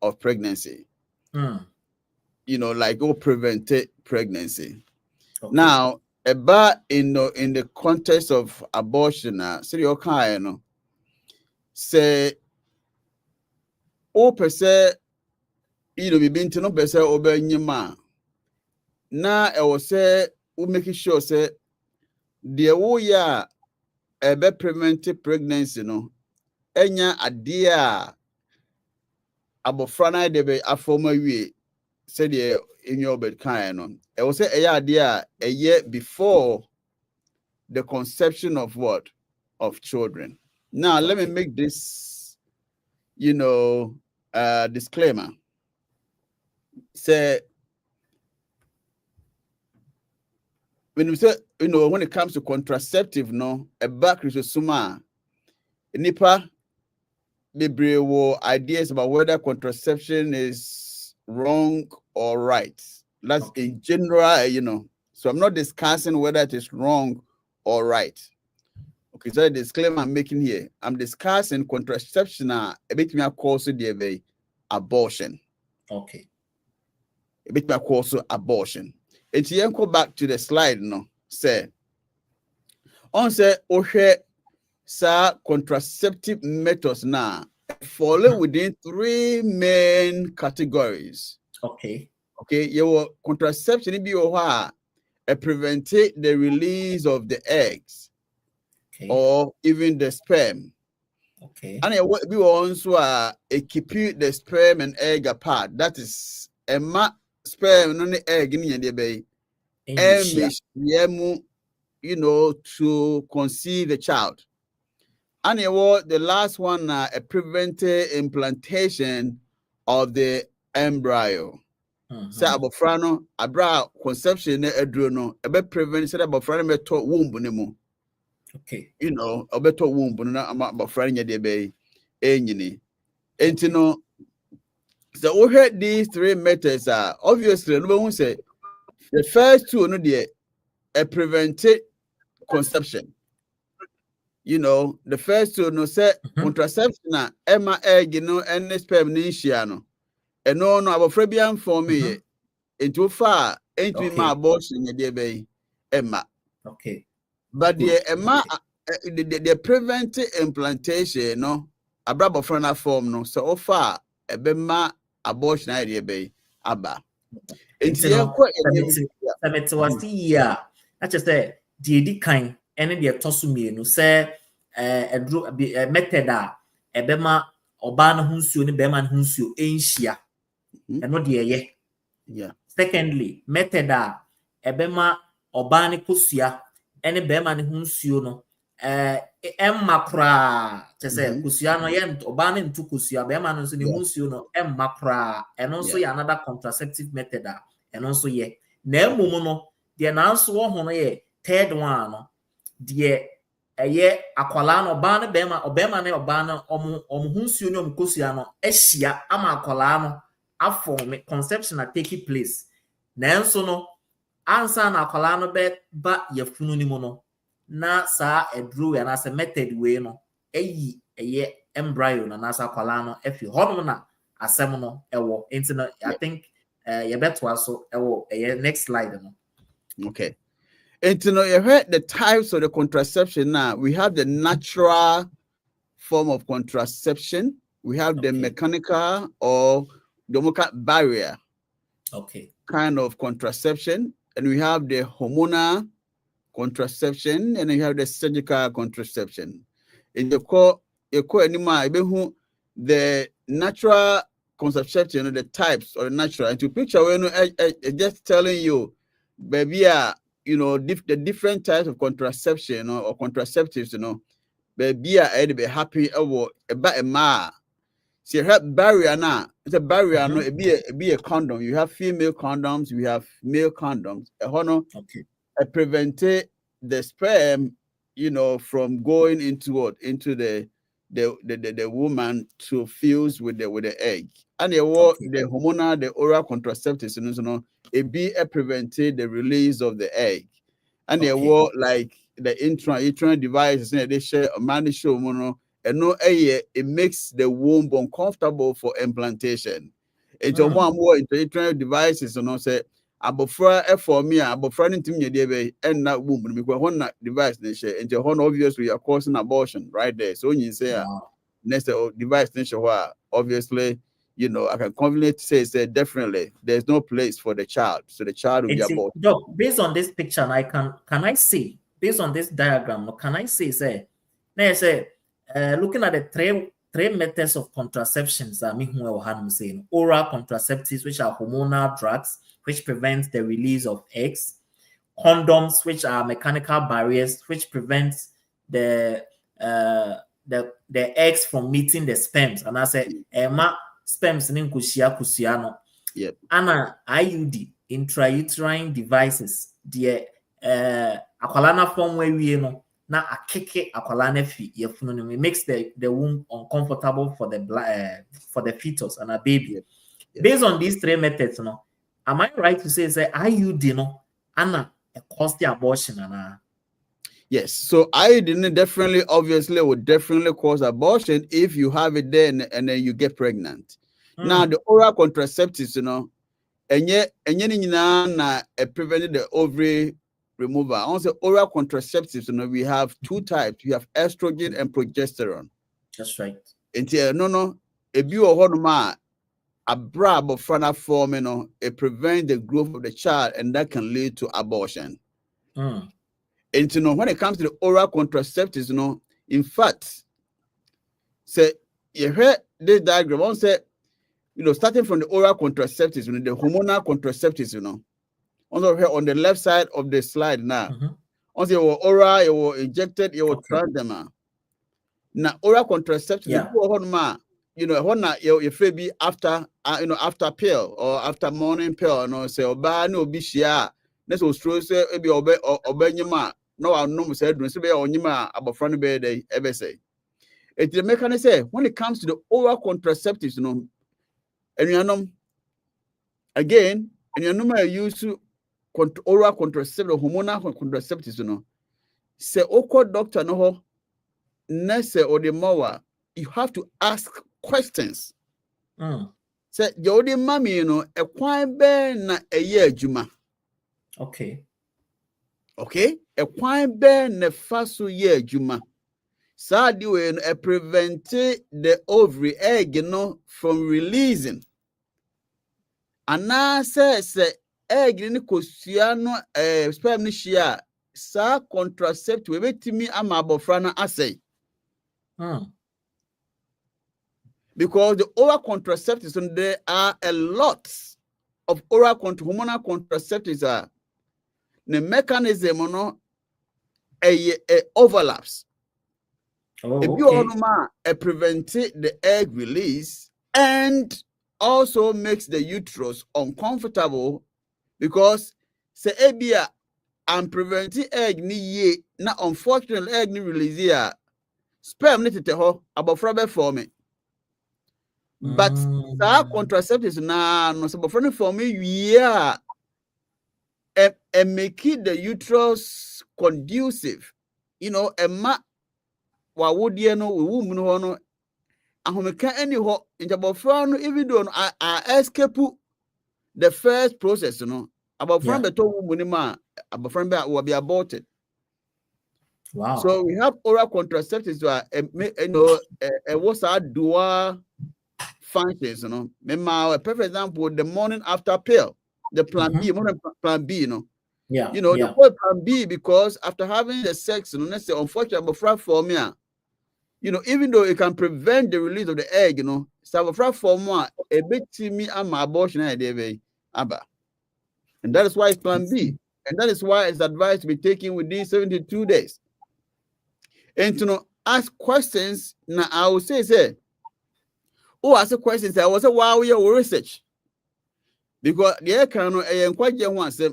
of pregnancy. You know, like prevent pregnancy. Okay. Now, about in the context of abortion, say per se, we been to no per se over nyima. Now I was say we make sure say the ya be prevent pregnancy no enya adea abofra na de be afoma wie said the in your bed kind no I was say a year before the conception of what? Of children. Now let me make this disclaimer. Say when we say when it comes to contraceptive, no, a back rhizosoma, nipa bebree ideas about whether contraception is wrong or right. That's in general, so I'm not discussing whether it is wrong or right. Okay, so the disclaimer I'm making here, I'm discussing contraception a bit me cause the abortion. Okay. A bit me cause abortion. It's here go back to the slide, say on say sa contraceptive methods now fall within 3 main categories. Okay. Your contraception be prevent the release of the eggs or even the sperm. Okay. And we also keep the sperm and egg apart. That is a sperm and egg in the bay. To conceive the child. And the last one, prevent implantation of the embryo. Say abofrano abra conception edruno ebe prevent say abofrano meto womb nemu. Okay. Obeto womb na abofrano de be enyini. Enti no so we heard these 3 methods are obviously no one say the first 2 no dey prevented conception. The first 2 no say contraception emma egg and sperm ni hia no. And no abofra bi am me into far into my abortion ye Emma. Okay. But the Emma the prevent implantation abra na form no so far ebema abortion idea be aba. It's was here. I just say the kind any the tosu no say a method ebema oba no hunsuo ni bema no hunsuo enhia. And yeah. Secondly, method ebema obani kusia any bema ni hunsuo no makra say kusia no ye obani ntu kusia bema no so ni hunsuo no makra and also another contraceptive method and also na emum no de na nso wo ho no third one no de akwala no obani bema na obani omu hunsuo no kusia no ehia ama akwala no form conception are taking place. Nanso no answer na akwala no be ba yafunu ni mo no na sa edru ya na se method we no eyi embryo na sa akwala no efi hodom na asem no ewo enti no I think you beto aso ewo next slide no. Okay. Enti no you heard the types of the contraception now. We have the natural form of contraception, we have the mechanical or the barrier kind of contraception, and we have the hormonal contraception, and we have the surgical contraception. In the core anymore, the natural contraception, the types or the natural, and to picture when I just telling you, baby, the different types of contraception or contraceptives, baby, I'd be happy about a ma. See, you have barrier now. It's a barrier. No, it be a condom. You have female condoms. We have male condoms. I prevent the sperm, from going into the woman to fuse with the egg. And the hormonal, the oral contraceptives, it be prevented the release of the egg. And they were like the intrauterine devices, and they share a man show and it makes the womb uncomfortable for implantation. It's a more intrauterine devices, say abofra for me, abofra intimidate and that womb because one device nation and obviously you're causing abortion right there. So when you say next device nation, obviously, I can confidently say definitely there's no place for the child. So the child will be aborted. Doc, based on this picture, can I see, based on this diagram, can I see, looking at the three methods of contraceptions, oral contraceptives, which are hormonal drugs, which prevents the release of eggs, condoms, which are mechanical barriers, which prevents the eggs from meeting the sperms. And I say, sperms in kusiano. Yep. And IUD, intrauterine devices, the aqualana form where we na akeke aqualana fi it makes the womb uncomfortable for the fetus and a baby. Yep. Based on these three methods, am I right to say IUD and cause the abortion and Yes, so IUD definitely, obviously, would definitely cause abortion if you have it there and then you get pregnant. Now the oral contraceptives, and yet prevented the ovary removal. Also, oral contraceptives, we have two types. We have estrogen and progesterone. That's right. And if you are a brab front form, it prevents the growth of the child, and that can lead to abortion. And when it comes to the oral contraceptives, in fact, say you heard this diagram. One said, starting from the oral contraceptives, the hormonal contraceptives, also here on the left side of the slide now. Also, you were oral, you were injected, you were transdermal. Now, oral contraceptives, you be after after pill or after morning pill, say no be share. This was true, say be obeyma. No, I know said when be onyima about front be they ever say. It's the mechanism say when it comes to the oral contraceptives, and again, and you use to oral contraceptive, hormonal contraceptives, say oko doctor no nurse or the mower, you have to ask questions. Say the mommy, a quite ben a year juma. Okay, a quite ben a faso year juma. Sadi when a prevent the ovary egg, from releasing. And now says egg in Cosiano, sperm nishia, sa contraceptive, wait me, I'm a bofrana assay. Because the oral contraceptives, and there are a lot of oral hormonal contraceptives. The mechanism overlaps. If you prevent the egg release and also makes the uterus uncomfortable because say ebia and preventing egg ni ye na unfortunately egg ni release here sperm ni tete ho abofra for me. But that contraceptives na no so abofra for me yeah and make it the uterus conducive, ma wa wodie no we womb no no ahomeka any ho intabofra no even though I escape the first process, abofra beto womb ni ma abofra will be aborted. Wow. So we have oral contraceptives what's our dual functions, a perfect example, the morning after pill, the plan B, morning plan B, the whole plan B, because after having the sex, let's say unfortunately for me, even though it can prevent the release of the egg, so for more a bit to me and my abortion idea, and that is why it's plan B, and that is why it's advised to be taken within 72 days. And to ask questions, now I will say, ask questions. I was a wow, your research because the air can quite young one say,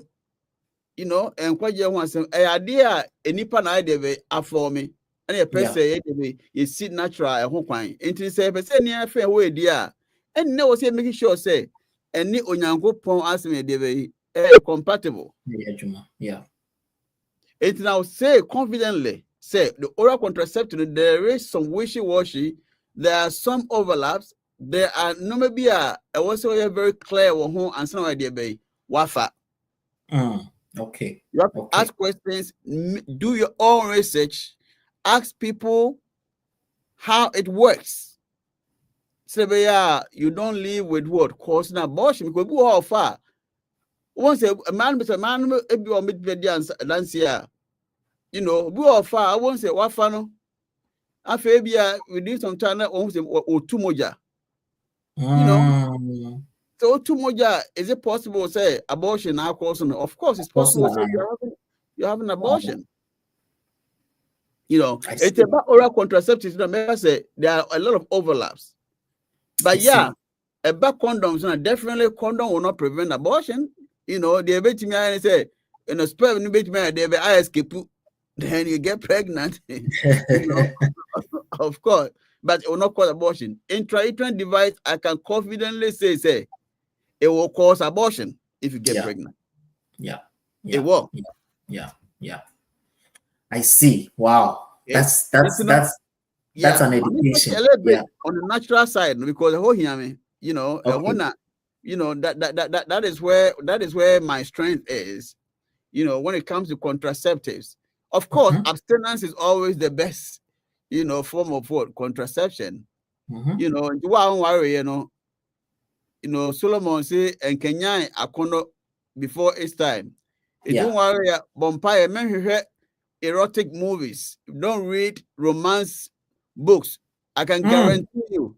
you know, and quite young ones, an idea, a nipa na idea for me, and a person, you see natural, a whole quine. Into say, but say near fair way, dear. And no, say, making sure, say, and ni onyango pon ask me, they compatible. Yeah. It now say confidently, say the oral contraceptive, there is some wishy-washy, there are some overlaps, there are no maybe I was very clear who and some idea be wafa. Okay. You have to ask questions, do your own research, ask people how it works. Say, yeah, you don't live with what causing abortion because go how far. Once a man, if you are dance here, you know, go how far. I won't say what fun. After we did some time or two moja. You know, so two moja, is it possible to say abortion now causing? Of course, it's possible to say you have an abortion. You know, it's about oral contraceptives. Remember, say there are a lot of overlaps. But about condoms, definitely condom will not prevent abortion. You know, they bet me and say, in a sperm, they be escape, then you get pregnant. You know, of course, but it will not cause abortion. Intrauterine device, I can confidently say it will cause abortion if you get pregnant. It will. Yeah. I see. Wow. That's an education. A little bit on the natural side because the whole you know, you know that is where my strength is. You know, when it comes to contraceptives, of course, abstinence is always the best. You know, form of what contraception. You know, you know, Solomon say and Kenya akono before its time. It don't worry, Bompire men erotic movies. Don't read romance books. I can guarantee you,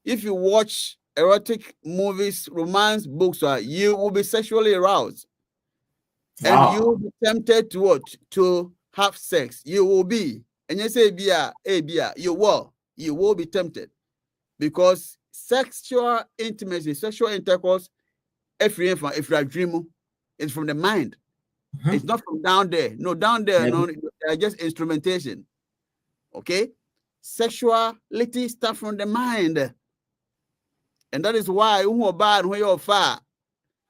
if you watch erotic movies, romance books, you will be sexually aroused. Wow. And you will be tempted to what? To have sex. You will be. And you say, you will be tempted. Because sexual intimacy, sexual intercourse, if you are dreaming, it's from the mind. It's not from down there. No, down there, no, they're just instrumentation. Okay? Sexuality starts from the mind. And that is why who bad when you're far.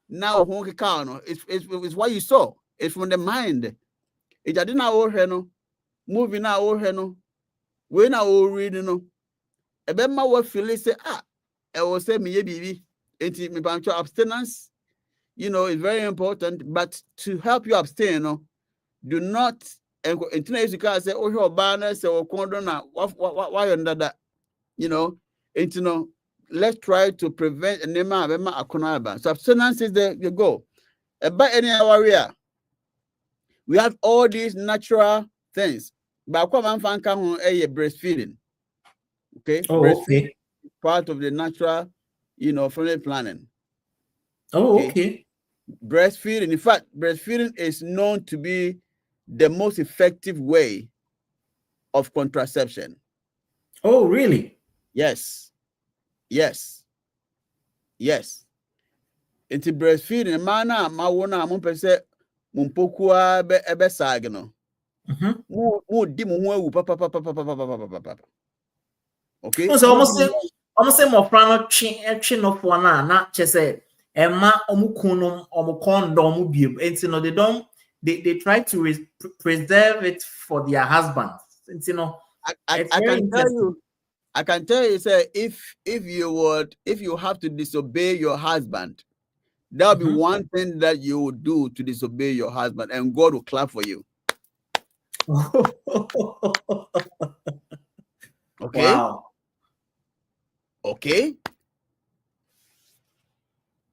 Now it's what you saw. It's from the mind. It didn't know moving now when I will read a bit what feel say I will say me baby. Abstinence, you know, is very important, but to help you abstain, do not internet you can say oh your banner say or condom why under that, you know, let's try to prevent a so abstinence is the goal. But any area we have all these natural things, but breastfeeding. Okay, breastfeeding is part of the natural, you know, family planning. Okay. Breastfeeding, in fact, breastfeeding is known to be the most effective way of contraception. Oh, really? Yes. It's breastfeeding. Mana mawona mumpese mumpokua ebe sagno. Mu di mu papa. Okay. So almost say more prano chin of one na chese emma omukunum omukondom bium. And they don't they try to preserve it for their husbands. And I can tell you, say if you have to disobey your husband, that'll be one thing that you will do to disobey your husband, and God will clap for you. Okay. Wow. Okay.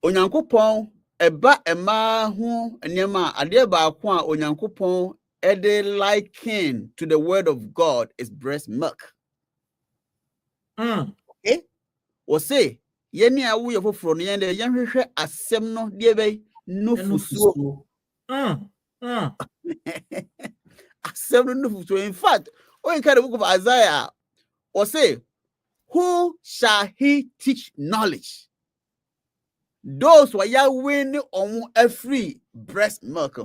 Onyankopon eba ema hu nyema ade ba ko a Onyankopon ede liken to the word of God is breast milk. Okay. O say yeni awu ye foforo no yende yen hwehwe asem no de be no fusuo. Asem no fusuo. In fact, when you read the book of Isaiah, or say, who shall he teach knowledge? Those who are winning on a free breast milk.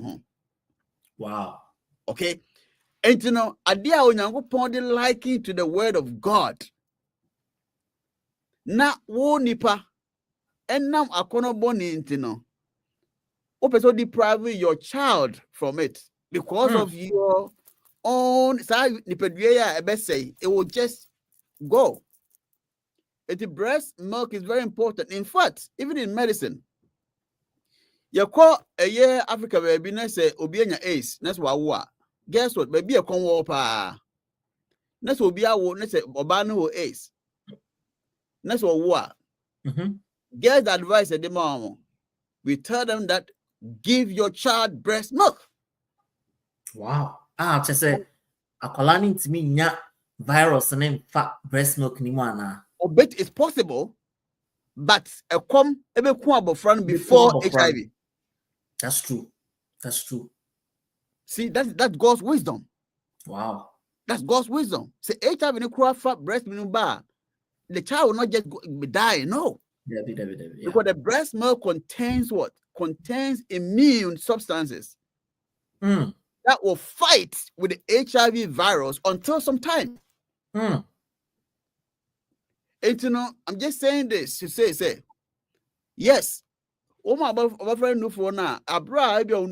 Wow. Okay. And you know, adia onyankopon de liking to the word of God. Na wo nipa enam akono boni intino. Opeso deprive your child from it because of your own it will just go. The breast milk is very important. In fact, even in medicine, you call a year Africa baby, na say obianya ace, that's what. Guess what? Baby a conwo pa. That's what be our na say obano ace. That's what. Get the advice at the mom. We tell them that give your child breast milk. Wow. Just say akolani to me nya virus and fat breast milk ni mana. But it's possible, but a before HIV. That's true. That's true. See, that's God's wisdom. Wow. That's God's wisdom. Say HIV in a fat breast milk bar, the child will not just die. No. Yeah. Because the breast milk contains what? Contains immune substances that will fight with the HIV virus until some time. And you know, I'm just saying this to say, yes. Oh my friend, no for now. Abra, have all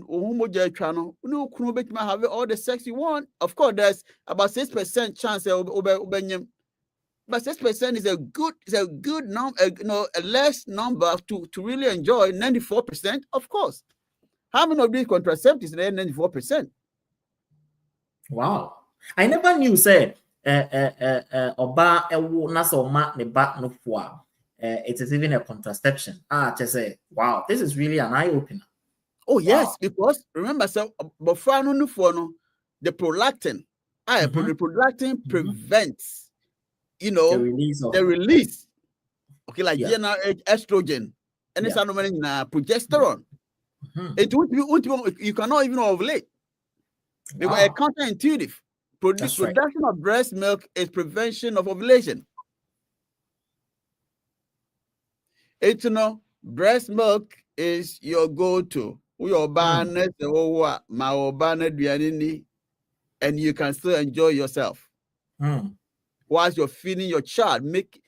the sex you want. Of course, there's about 6% chance but 6% is a good number, a less number to really enjoy. 94%, of course. How many of these contraceptives are 94%? Wow. I never knew, say, oba ewo na so ma ne ba no fo it is even a contraception. Just say, wow, this is really an eye-opener. Oh, yes, because remember, so before the prolactin, the prolactin prevents, the release. Okay, like general estrogen, and it's progesterone. You cannot even ovulate. Because it's counterintuitive. Production of breast milk is prevention of ovulation. Breast milk is your go-to. And you can still enjoy yourself. Whilst you're feeding your child,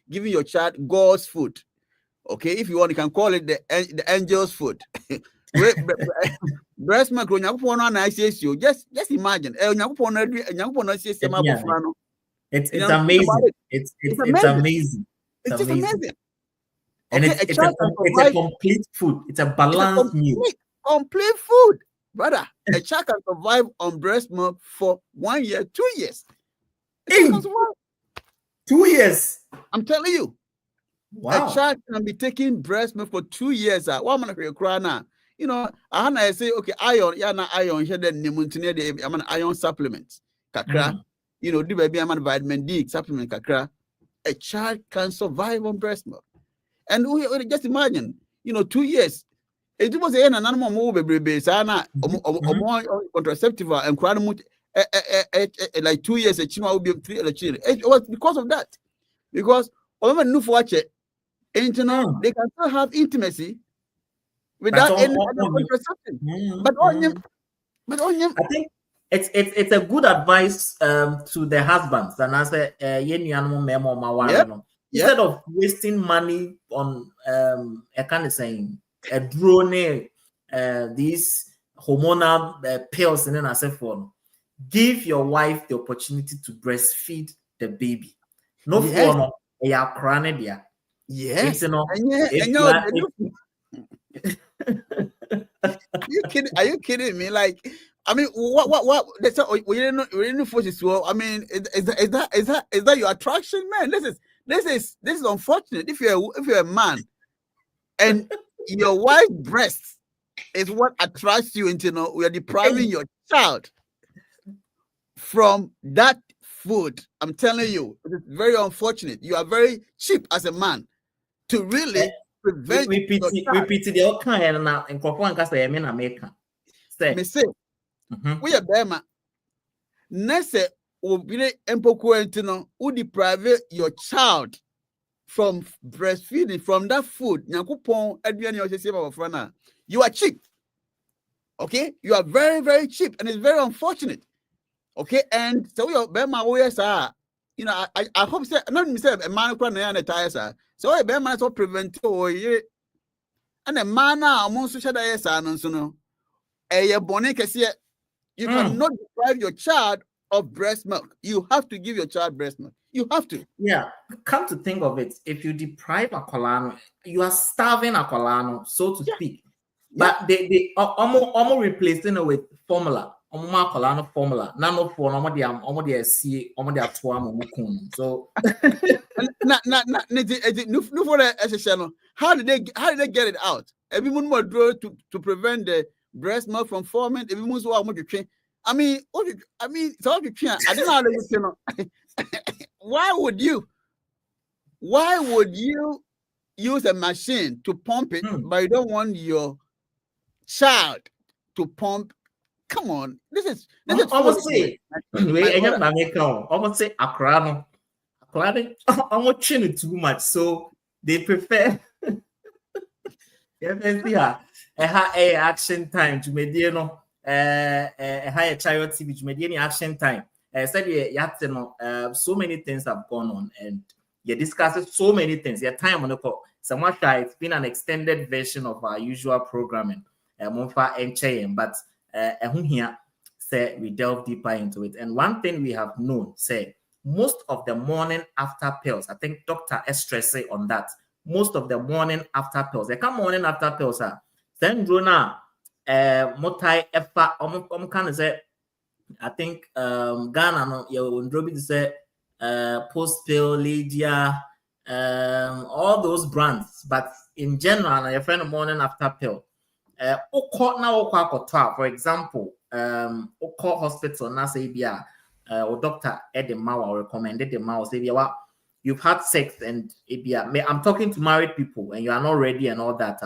giving your child God's food. Okay, if you want, you can call it the angel's food. Breast milk, just imagine. It's amazing. It's amazing. It's just amazing. And okay, it's a complete food. It's a balanced meal. Complete food. Brother, a child can survive on breast milk for 1 year, 2 years. 2 years. I'm telling you. Wow. A child can be taking breast milk for 2 years. What am I cry now? I say, okay, iron, iron, here then I'm an iron supplement. Kakra. The baby, I'm an vitamin D supplement, kakra. A child can survive on breast milk. And we just imagine, 2 years. It was an animal move, baby, sana, contraceptive and like 2 years, a chima will be 3 children. It was because of that. Because when you watch it, they can still have intimacy without any other contraception. But I think it's a good advice to the husbands. And I say, instead of wasting money on I can't say a drone, these hormonal pills, and then I say for give your wife the opportunity to breastfeed the baby. No for ya crying there. Yes. Are you kidding me? Like, I mean, what? That's we didn't force it. Well, I mean, is that your attraction, man? This is unfortunate. If you're a man, and your wife's breast is what attracts you into, we are depriving your child from that food. I'm telling you, it's very unfortunate. You are very cheap as a man to really prevent. We pity the kind and Cropon Casta, America. Me say, we are Bema. Nesse will be empoquentino who deprive your child from breastfeeding from that food. You are cheap. Okay, you are very, very cheap, and it's very unfortunate. Okay, and so your Bema warriors are, you know, I hope say not me say a man can na tires are. So a Bema so prevent and a man now among social diets are no. A bonnet you cannot deprive your child of breast milk. You have to give your child breast milk. You have to. Yeah, come to think of it, if you deprive Akolano, you are starving Akolano, so to speak. But they almost replacing it with formula. Akolano formula. None of for almost see almost so how did they get it out? Everyone more draw to prevent the breast milk from forming. Everyone's I mean, so I don't know. Why would you use a machine to pump it, but you don't want your child to pump? Come on, this is almost say almost say Akrano almost chin too much, so they prefer a action time to mediano a higher child TV to mediani action time. Said so many things have gone on, and you discussed so many things. Your time on the call. Somewhat it's been an extended version of our usual programming. But here say we delve deeper into it. And one thing we have known, say most of the morning after pills. I think Dr. Estre say on that. Most of the morning after pills. They come morning after pills. Then Drona multi efa kind of say. I think Ghana no you Ndrobi to say post pill, Lydia, all those brands, but in general, your friend morning after pill. For example, Oko hospital na say bia or doctor Edema or recommended the mouse say you've had sex and I'm talking to married people and you are not ready and all that.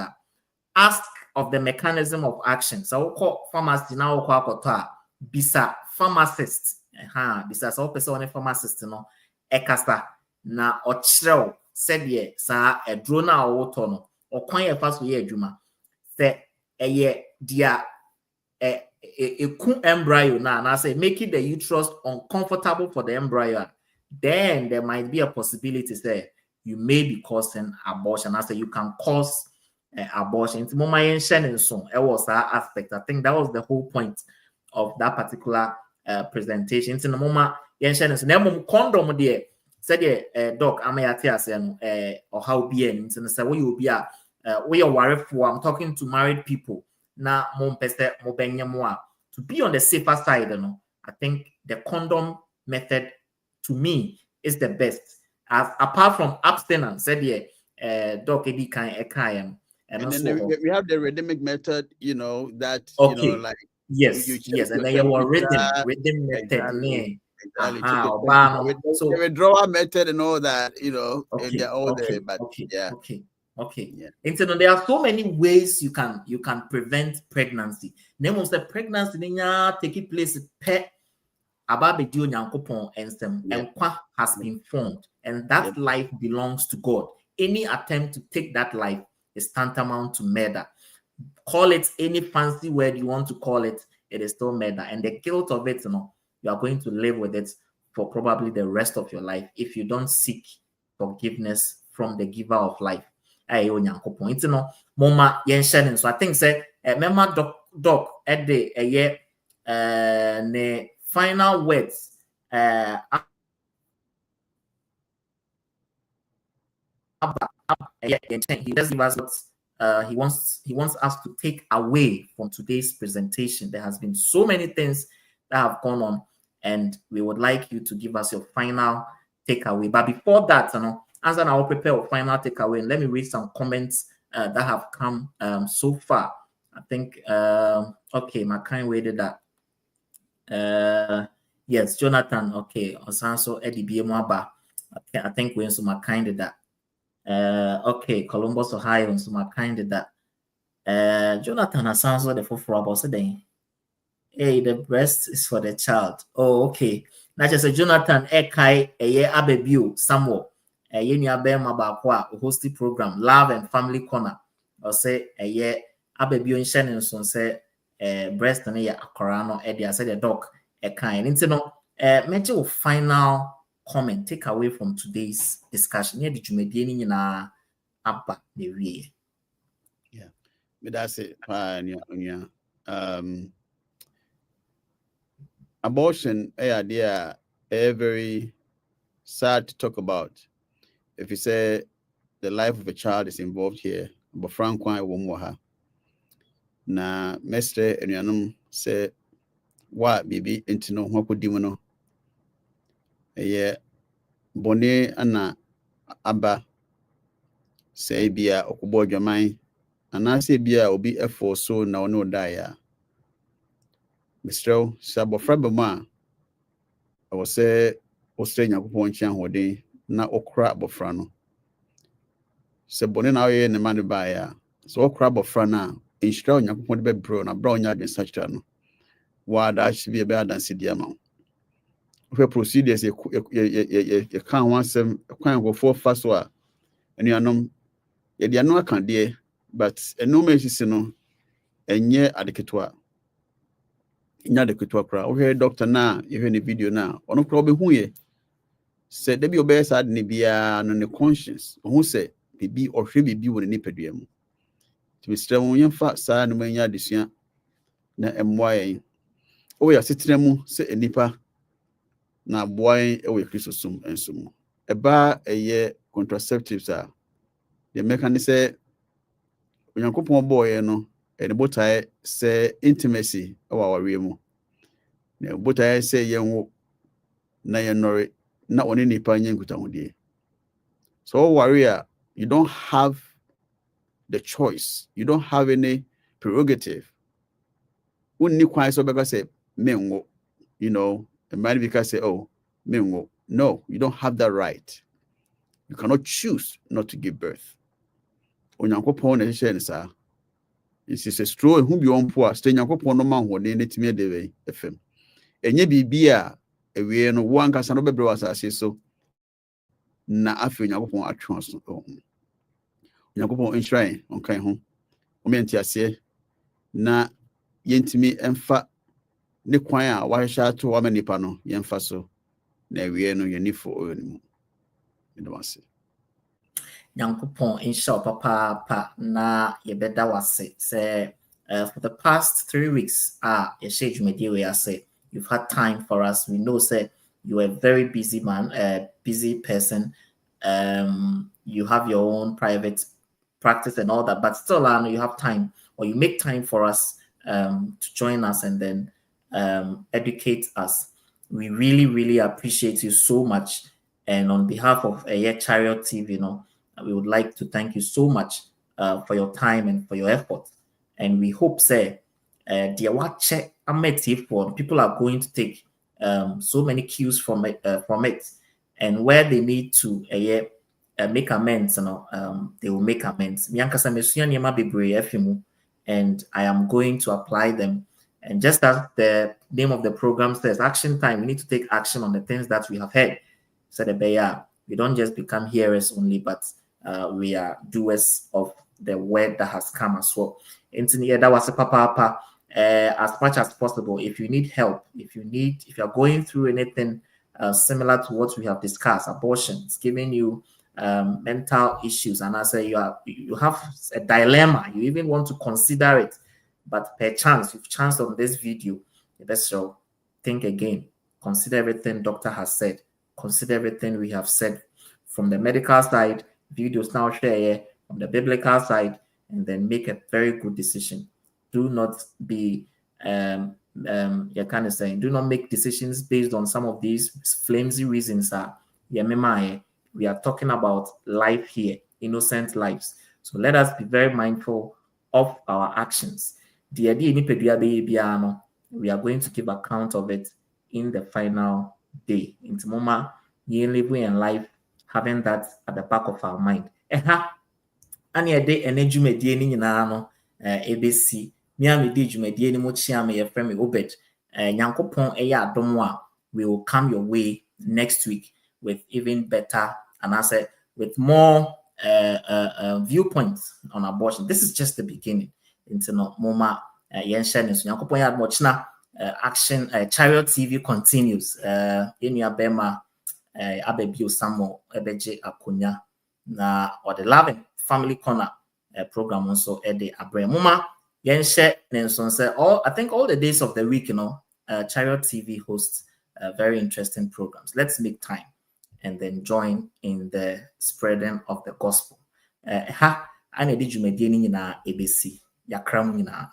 Ask of the mechanism of action. So Oko pharmacy now Oko bisa pharmacist bisa so person pharmacist no ekasa na ochrew said sa edro na owoto no okwan ye fa so ye adwuma se eye dia eku embryo na say making the uterus uncomfortable for the embryo, then there might be a possibility say you may be causing abortion. I say you can cause abortion. It's more my so it was that aspect. I think that was the whole point of that particular presentation. In the moment, condom there said doc, I may or how be and say we will be we are worried for. I'm talking to married people now. To be on the safer side, I think the condom method to me is the best. As apart from abstinence, said doc Eddie can and then we have the rhythmic method, that like. Yes, and then you were rhythm method. Exactly. So the withdrawal method and all that, and they're all there. But okay. And so there are so many ways you can prevent pregnancy. Name of the pregnancy taking place per ABABIO nyankopon and has been formed, and that life belongs to God. Any attempt to take that life is tantamount to murder. Call it any fancy word you want to call it, it is still murder. And the guilt of it, you are going to live with it for probably the rest of your life if you don't seek forgiveness from the giver of life. Moma yen so I think say remember doc at the ne final words he does give us what he wants us to take away from today's presentation. There has been so many things that have gone on, and we would like you to give us your final takeaway. But before that, as I will prepare a final takeaway, and let me read some comments that have come so far. I think okay, my kind waited that. Yes, Jonathan. Okay, also Eddie Biemwaba. Okay, I think we're my kind of that. Okay, Columbus, Ohio, so my kind of that. Jonathan sounds like the full about today. Hey, the breast is for the child. Oh, okay. Not just a Jonathan Ekai, ABABIO, Samuel, a Yenya Bema Bakwa, hosting program, Love and Family Corner. Or say, ABABIO in Shannon, say, breast and a corano I said a dog a kind into no mental final comment take away from today's discussion. Yeah, did you make any abba the way? Yeah, but that's it. Abortion, idea, very sad to talk about. If you say the life of a child is involved here, but Frank won't na mestre enuanom say wa bibi enti no ho akodi mu no eye bone ana aba say bia okubo adwaman ana say bia obi efo so na ono die ya mestre sabofra be ma I was say Australia Yakupon nchi ahode na okra abofra no se bone na oye ne man ba ya so okra abofra na inshira Yakupon be bro na bro nya adwen sacha no wa da be adanse dia ma we procedures you can want some kwan go for fast wa enuanom ye dia no aka de but eno mesisi no enye adeketwa nya adeketwa kra we doctor na even the video na ono kra obehu ye say de bi obey sad ne bia no ne conscience who say bibi ohwe bibi woni ne padua mu to be strong yemfa sa no manya adesua na emwaye o ya setena mu say enipa na boy e we Christosum ensum eba eye contraceptives a the mechanism say Onyankopon boy no e ne botae say intimacy awa ware mu na botae say yenwo na yenore na oni nipa nyenkuta hodie so warrior you don't have the choice, you don't have any prerogative unni kwan so beka say menwo you know a man because say oh menwo no you don't have that right. You cannot choose not to give birth. Onyankopon na hye ne sa this is a straw who be on poor stay Onyankopon no man ho ne netime de we fm enye bibia ewie no wo anka sa no bebre wasase so na afi Onyankopon atwe so Onyankopon enshrine onkan ho o menti ase na yentimi emfa ne kwan a wahehya to wa manipa no yemfa so na ewie no yenifo onimu ndwase Nyankopon insha papa na yebeda wase say for the past 3 weeks yeshe dwumadi we say you've had time for us. We know say you are a very busy man, busy person. You have your own private practice and all that, but still you have time or you make time for us to join us and then educate us. We really appreciate you so much, and on behalf of Chariot TV, we would like to thank you so much for your time and for your effort. And we hope, say, people are going to take so many cues from it, and where they need to make amends, they will make amends. And I am going to apply them. And just as the name of the program says, action time, we need to take action on the things that we have heard. So we don't just become hearers only, but we are doers of the word that has come as well. That was a papa. As much as possible, if you need help, if you're going through anything similar to what we have discussed, abortion, it's giving you mental issues, and I say you have a dilemma, you even want to consider it, but perchance you've chanced on this video, you best think again, consider everything doctor has said, consider everything we have said from the medical side, videos now share from the biblical side, and then make a very good decision. Do not be do not make decisions based on some of these flimsy reasons. We are talking about life here, innocent lives. So let us be very mindful of our actions. We are going to give account of it in the final day. In the moment, living in life, having that at the back of our mind. And a day energy mediating ABC. We will come your way next week with even better, and I said with more viewpoints on abortion. This is just the beginning. Into Moma yen share so yakopon ya mo china action Chariot TV continues enu abema ABABIO samo ebeje akonya na or the loving family corner program also the abre mama yen share nenson say I think all the days of the week, Chariot TV hosts very interesting programs. Let's make time and then join in the spreading of the gospel. Ha, I need you medini na ABC yakram na